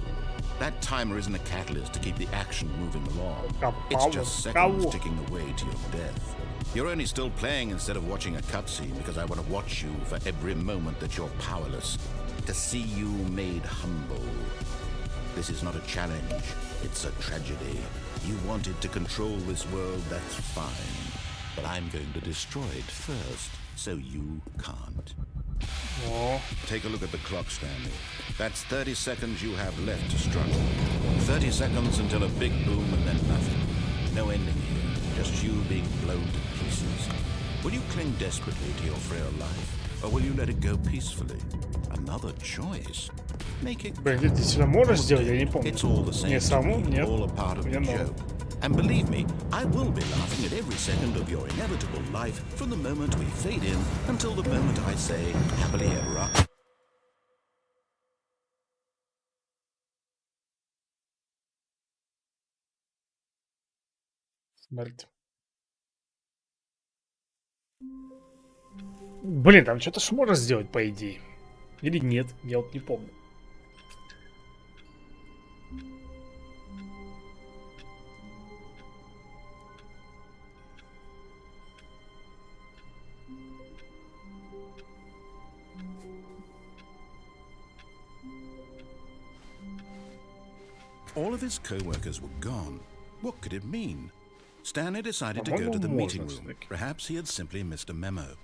S2: That timer isn't a catalyst to keep the action moving along. It's just seconds ticking away to your death. You're only still playing instead of watching a cutscene because I want to watch you for every moment that you're powerless. To see you made humble. This is not a challenge. It's a tragedy. You wanted to control this world, that's fine. But I'm going to destroy it first, so you can't.
S1: Oh.
S2: Take a look at the clock, Stanley. That's 30 seconds you have left to struggle. 30 seconds until a big boom and then nothing. No ending here, just you being blown to pieces. Will you cling desperately to your frail life, or will you let it go peacefully? Another choice. Make it.
S1: Блин, ты действительно можешь сделать? Я не помню.
S2: It's all the same.
S1: Не саму, нет.
S2: All a part of the joke. And believe me, I will be laughing at every second of your inevitable life from the moment we fade in until the moment I say happily ever after.
S1: Смерть. Блин, там что-то ж можно сделать, по идее. Или нет, я вот не помню.
S2: All of his co-workers were gone. What could it mean? Stanley decided to go to the meeting room. Perhaps he had simply missed a memo.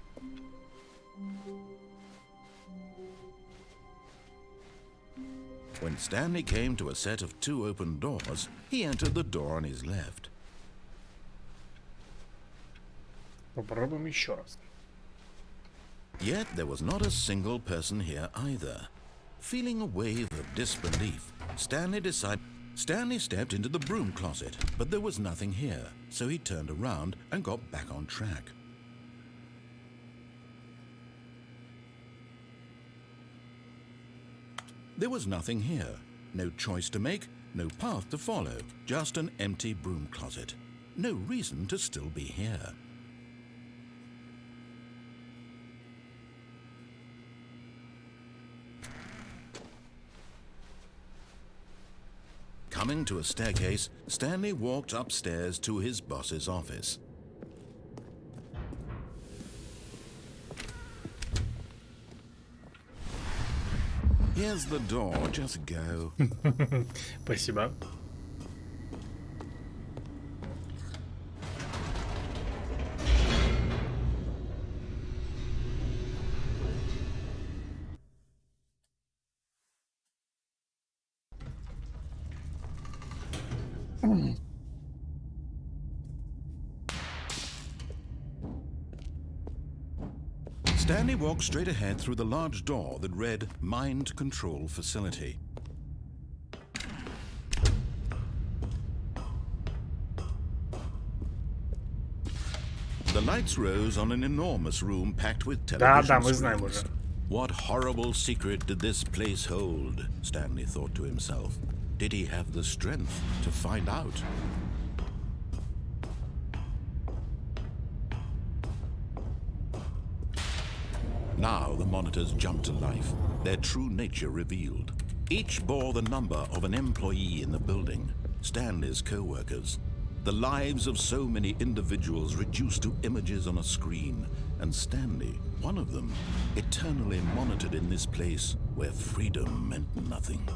S2: When Stanley came to a set of 2 open doors, he entered the door on his left.
S1: Попробуем еще раз.
S2: Yet there was not a single person here either. Feeling a wave of disbelief, Stanley stepped into the broom closet, but there was nothing here, so he turned around and got back on track. There was nothing here. No choice to make, no path to follow, just an empty broom closet. No reason to still be here. Coming to a staircase, Stanley walked upstairs to his boss's office. Here's the door, just go.
S1: Спасибо.
S2: Stanley walked straight ahead through the large door that read Mind Control Facility. The lights rose on an enormous room packed with television screens. What horrible secret did this place hold? Stanley thought to himself. Did he have the strength to find out? Now the monitors jumped to life, their true nature revealed. Each bore the number of an employee in the building, Stanley's co-workers. The lives of so many individuals reduced to images on a screen, and Stanley, one of them, eternally monitored in this place where freedom meant nothing.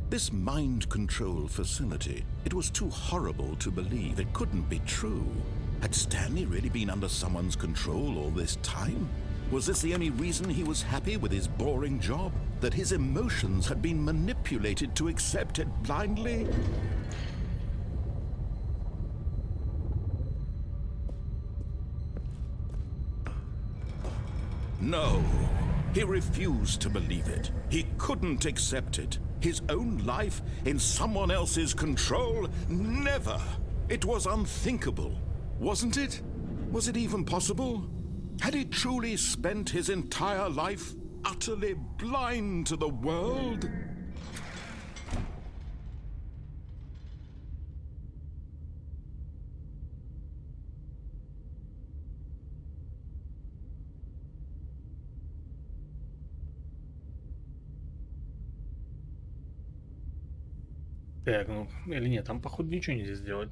S2: This mind control facility, it was too horrible to believe. It couldn't be true. Had Stanley really been under someone's control all this time? Was this the only reason he was happy with his boring job? that his emotions had been manipulated to accept it blindly? No, he refused to believe it. He couldn't accept it. His own life in someone else's control? Never! It was unthinkable, wasn't it? Was it even possible? Had he truly spent his entire life utterly blind to the world?
S1: Так, ну, или нет, там, походу, ничего нельзя сделать.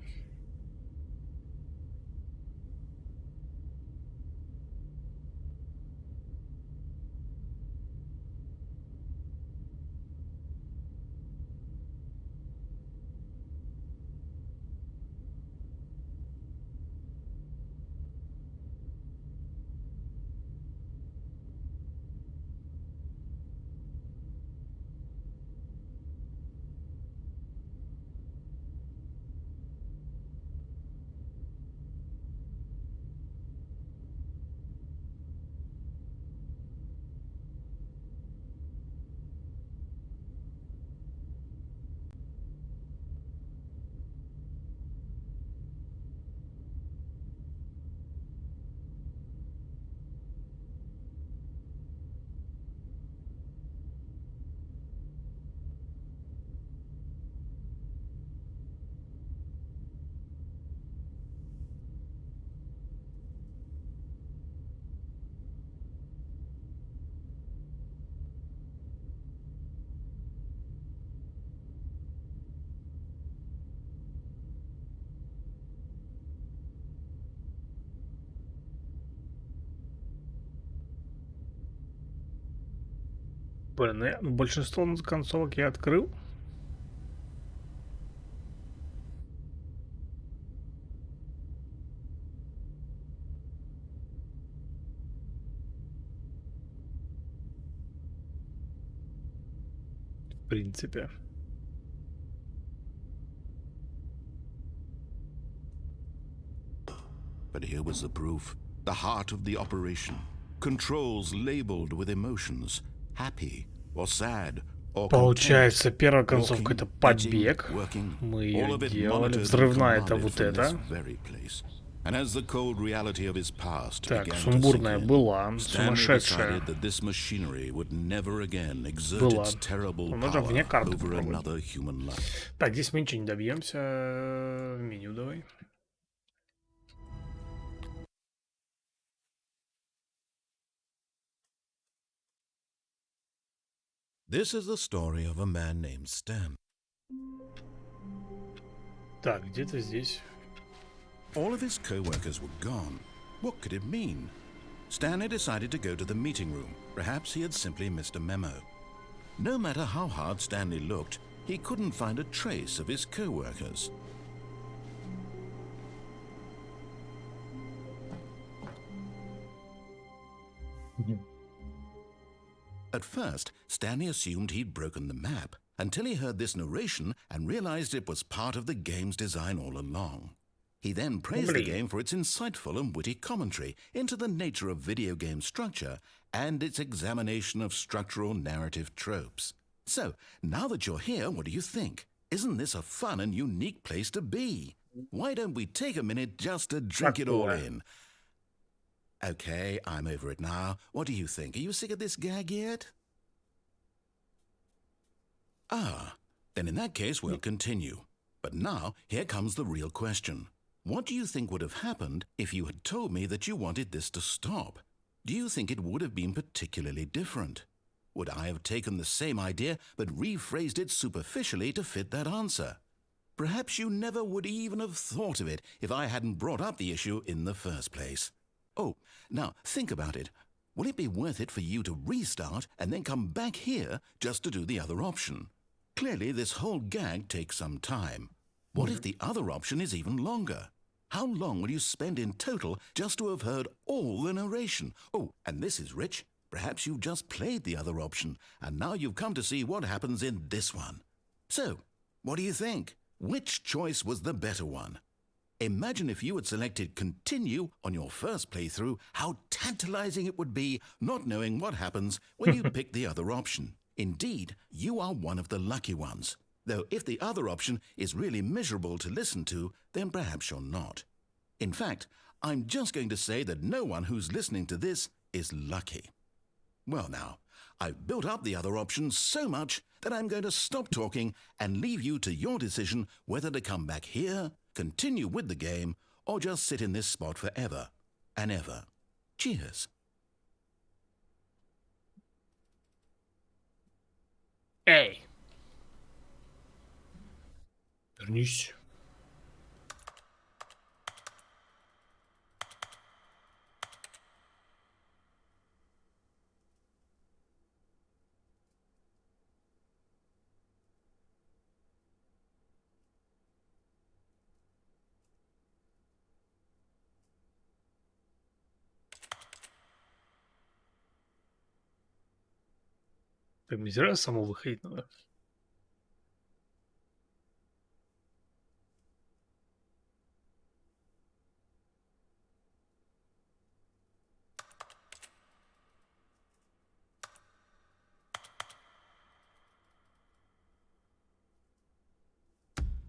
S1: Блин, ну, большинство концовок я открыл. В принципе.
S2: But here was the proof. The heart of the operation. Controls labeled with emotions. Happy or sad or
S1: Получается, первая концовка это побег. Мы ее делали. Взрывная это вот это. Так, сумбурная была. Сумасшедшая была. Можно вне карты попробовать. Так, здесь мы ничего не добьемся. Меню давай.
S2: This is the story of a man named Stan.
S1: Так, где-то здесь.
S2: All of his co-workers were gone. What could it mean? Stanley decided to go to the meeting room. Perhaps he had simply missed a memo. No matter how hard Stanley looked, he couldn't find a trace of his co-workers. At first, Stanley assumed he'd broken the map, until he heard this narration and realized it was part of the game's design all along. He then praised the game for its insightful and witty commentary into the nature of video game structure and its examination of structural narrative tropes. So, now that you're here, what do you think? Isn't this a fun and unique place to be? Why don't we take a minute just to drink it all in? Okay, I'm over it now. What do you think? Are you sick of this gag yet? Ah, then in that case we'll continue. But now, here comes the real question. What do you think would have happened if you had told me that you wanted this to stop? Do you think it would have been particularly different? Would I have taken the same idea but rephrased it superficially to fit that answer? Perhaps you never would even have thought of it if I hadn't brought up the issue in the first place. Oh, now think about it. Will it be worth it for you to restart and then come back here just to do the other option? Clearly, this whole gag takes some time. What if the other option is even longer? How long will you spend in total just to have heard all the narration? Oh, and this is rich. Perhaps you just played the other option, and now you've come to see what happens in this one. So, what do you think? Which choice was the better one? Imagine if you had selected Continue on your first playthrough, how tantalizing it would be not knowing what happens when you pick the other option. Indeed, you are one of the lucky ones. Though if the other option is really miserable to listen to, then perhaps you're not. In fact, I'm just going to say that no one who's listening to this is lucky. Well now, I've built up the other options so much that I'm going to stop talking and leave you to your decision whether to come back here, continue with the game, or just sit in this spot forever and ever. Cheers.
S1: Эй! Вернись. Так не зря само выходить надо.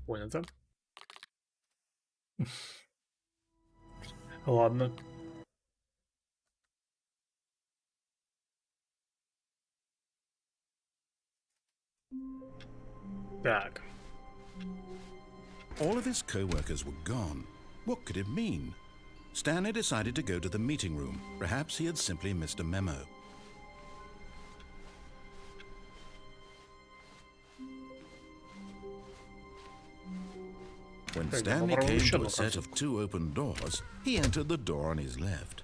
S1: Понятно. Ладно. Так.
S2: All of his co-workers were gone. What could it mean? Stanley decided to go to the meeting room. Perhaps he had simply missed a memo. When Stanley came to a set of 2 open doors, he entered the door on his left.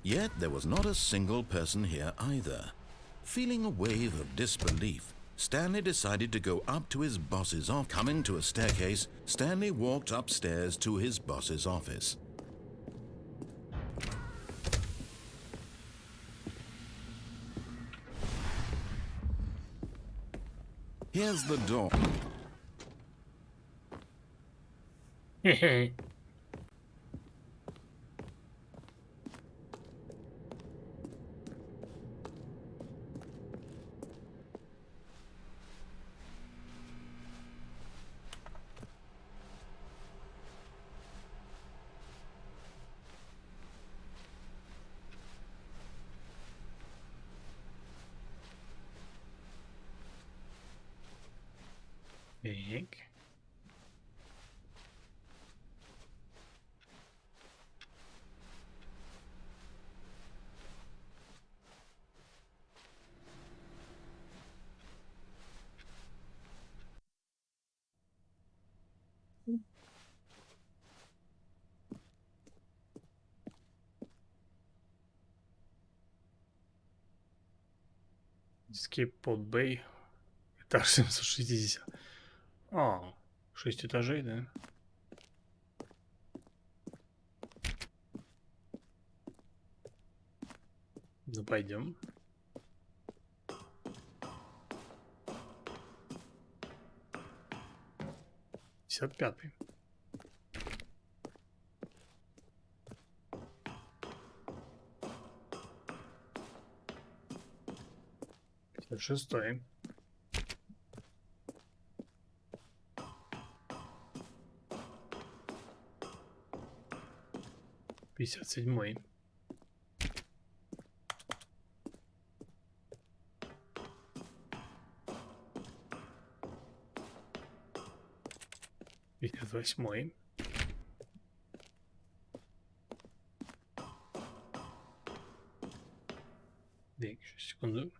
S2: Yet there was not a single person here either. Feeling a wave of disbelief, Stanley decided to go up to his boss's office. Coming to a staircase, Stanley walked upstairs to his boss's office. Here's the door.
S1: Так. Escape Pod Bay. Этаж 760. А, 6 этажей, да? Ну, пойдем. Пятьдесят пятый. Пятьдесят шестой. 57-й. 58-й. секунду.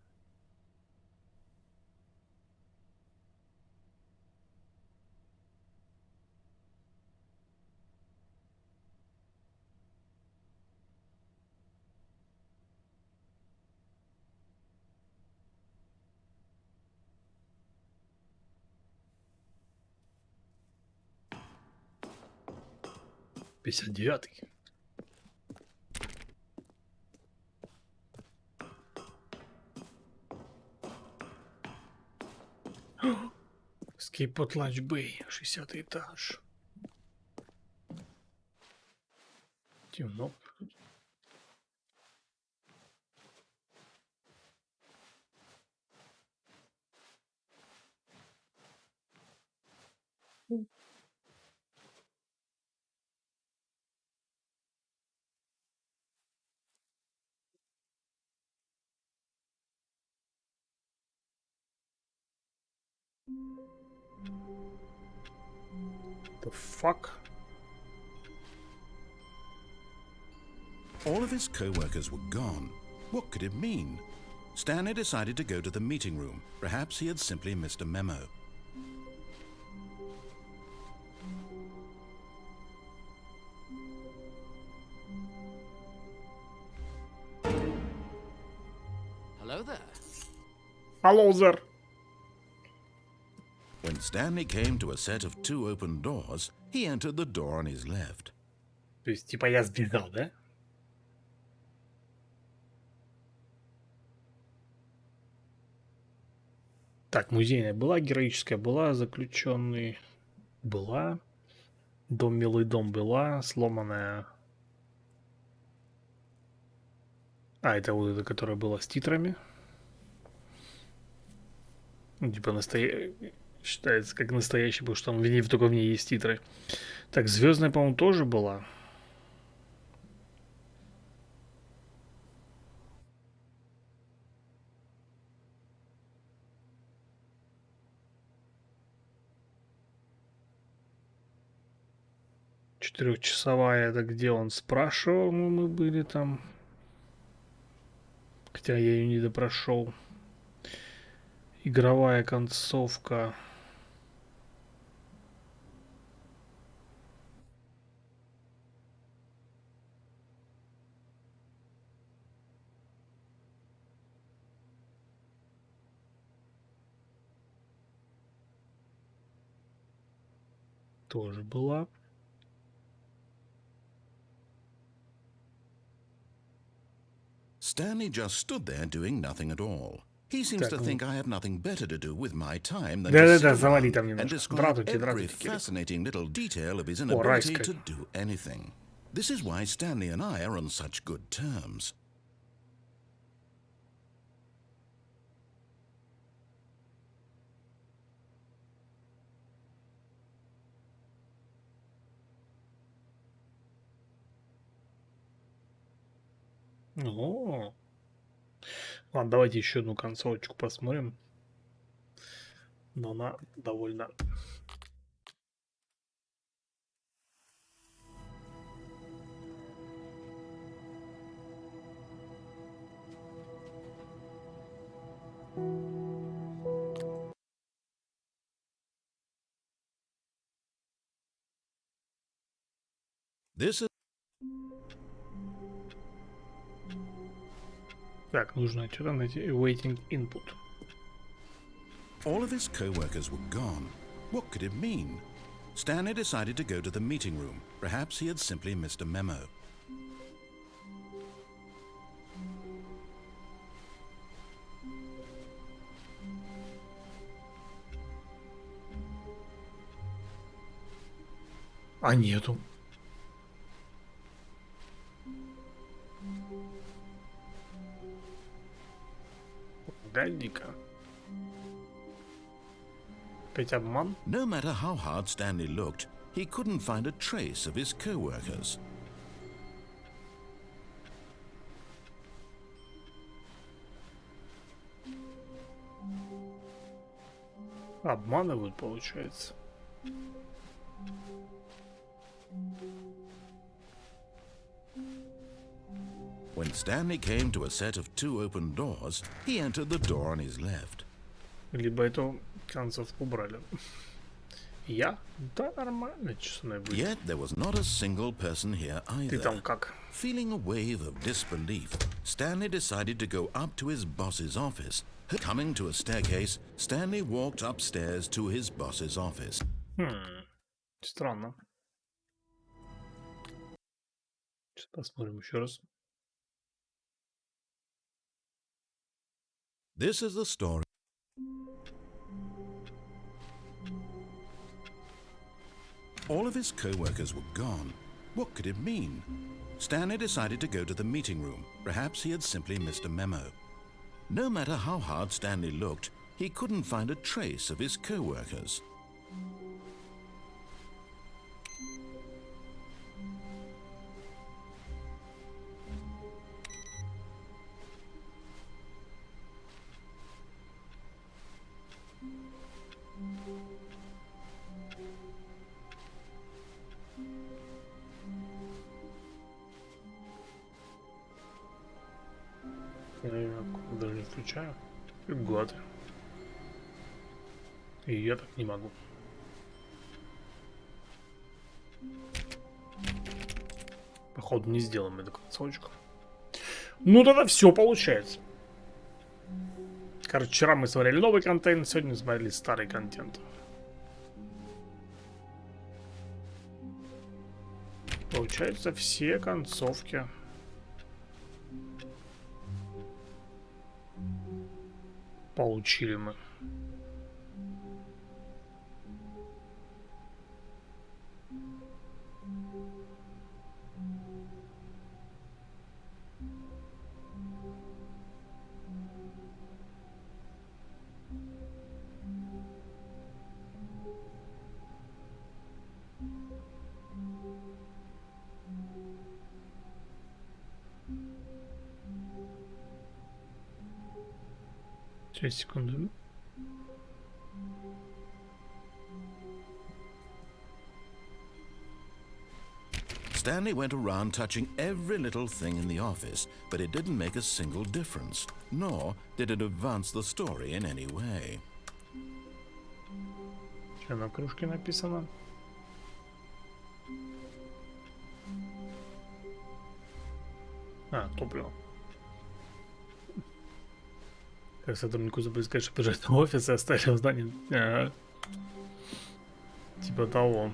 S1: 59-й. Escape Lunch Bay, 60-й этаж. Темно. The fuck?
S2: All of his co-workers were gone. What could it mean? Stanley decided to go to the meeting room. Perhaps he had simply missed a memo.
S8: Hello there.
S1: Hello there.
S2: When Stanley came to a set of 2 open doors, he entered the door on his left.
S1: То есть, типа, я сбежал, да? Так, музейная была, героическая была, заключенный была, дом милый дом была, сломанная. А, это вот эта, которая была с титрами. Ну, типа, считается как настоящий, потому что только в ней есть титры. Так, звездная, по-моему, тоже была. Четырехчасовая, это где он спрашивал, мы были там. Хотя я ее не допрошел. Игровая концовка. Тоже была.
S2: Stanley just stood there doing nothing at all. He seems to think I have nothing better to do with my time than to sit around and describe every fascinating little detail of his inability to do anything. This is why Stanley and I are on such good terms.
S1: О, ладно, давайте еще одну концовочку посмотрим. Но она довольно...
S2: This is...
S1: Так, нужно что-то найти. Waiting input.
S2: All of his co-workers were gone. What could it mean? Stanley decided to go to the meeting room. Perhaps he had simply missed a memo.
S1: А нету. Дай-ка. Опять обман?
S2: No matter how hard Stanley looked, he couldn't find a trace of his co-workers.
S1: Обманывают, получается.
S2: When Stanley came to a set of 2 open doors, he entered the door on his left.
S1: Либо эту концовку убрали. Я? Да, нормально, что будет.
S2: Yet there was not a single person here
S1: Ты
S2: either.
S1: там как?
S2: Feeling a wave of disbelief, Stanley decided to go up to his boss's office. Coming to a staircase, Stanley walked upstairs to his boss's office.
S1: Странно. Сейчас посмотрим еще раз.
S3: This is the story. All of his co-workers were gone. What could it mean? Stanley decided to go to the meeting room. Perhaps he had simply missed a memo. No matter how hard Stanley looked, he couldn't find a trace of his co-workers.
S1: Я даже не включаю. Год. И я так не могу. Походу не сделаем эту концовочку. Ну тогда все получается. Короче, вчера мы смотрели новый контент, сегодня смотрели старый контент. Получается, все концовки. Получили мы. Сейчас, секунду.
S3: Stanley went around touching every little thing in the office, but it didn't make a single difference, nor did it advance the story in any way.
S1: Что на кружке написано? А, топливо. Как сотруднику забыли сказать, что бежать на офис и оставили в здании. Ага. Типа того.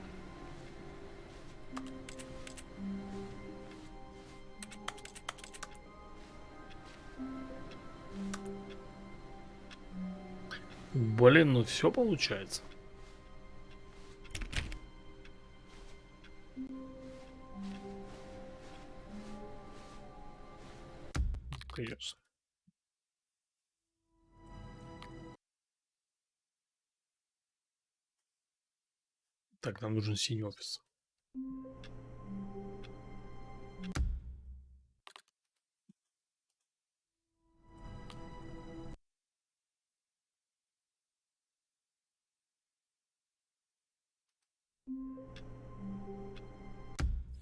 S1: Блин, ну все получается. Конечно. Так, нам нужен синий офис.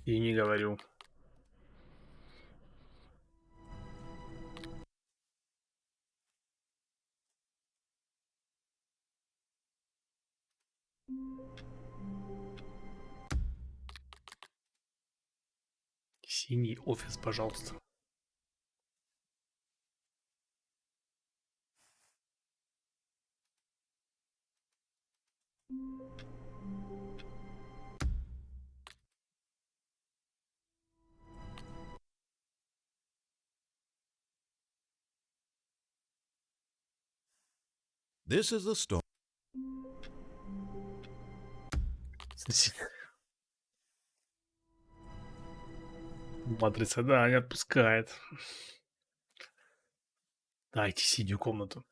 S1: И не говорю. Синий офис, пожалуйста.
S3: This is the story.
S1: Матрица, да, не отпускает. Дайте синюю комнату.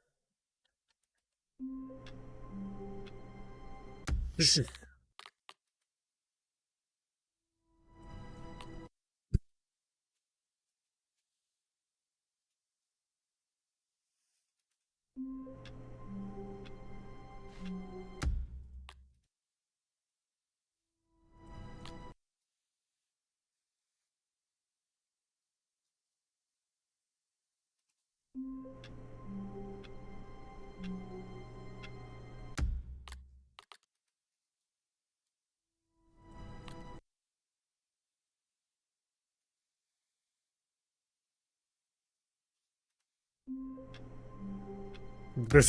S1: Да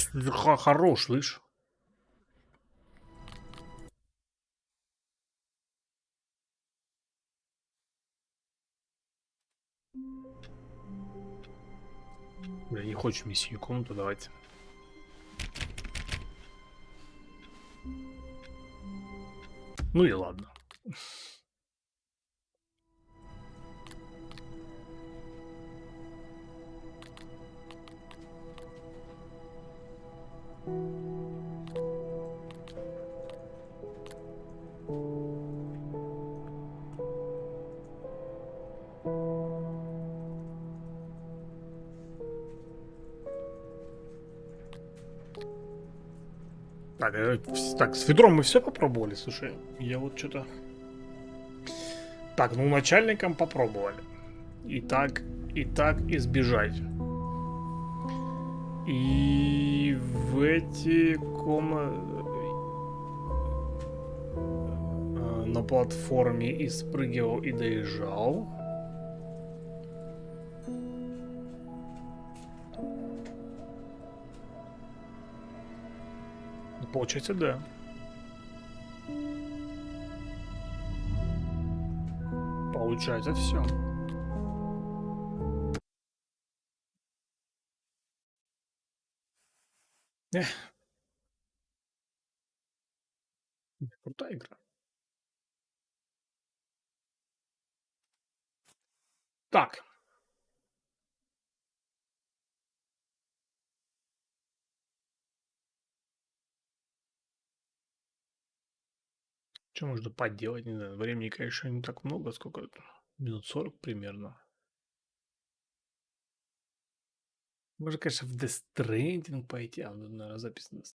S1: хорош, слышь. Бля, не хочешь мне синюю комнату давать. Ну и ладно. Так, так, с ведром мы все попробовали, слушай. Я вот что-то... Так, ну начальникам попробовали. И так избежать. И в эти на платформе и спрыгивал, и доезжал. Получается, да. Получается, все. Крутая игра. Так. Что можно поделать? Не знаю. Времени, конечно, не так много. Сколько это? Минут 40 примерно. Можно, конечно, в Death Stranding пойти. А, наверное, запись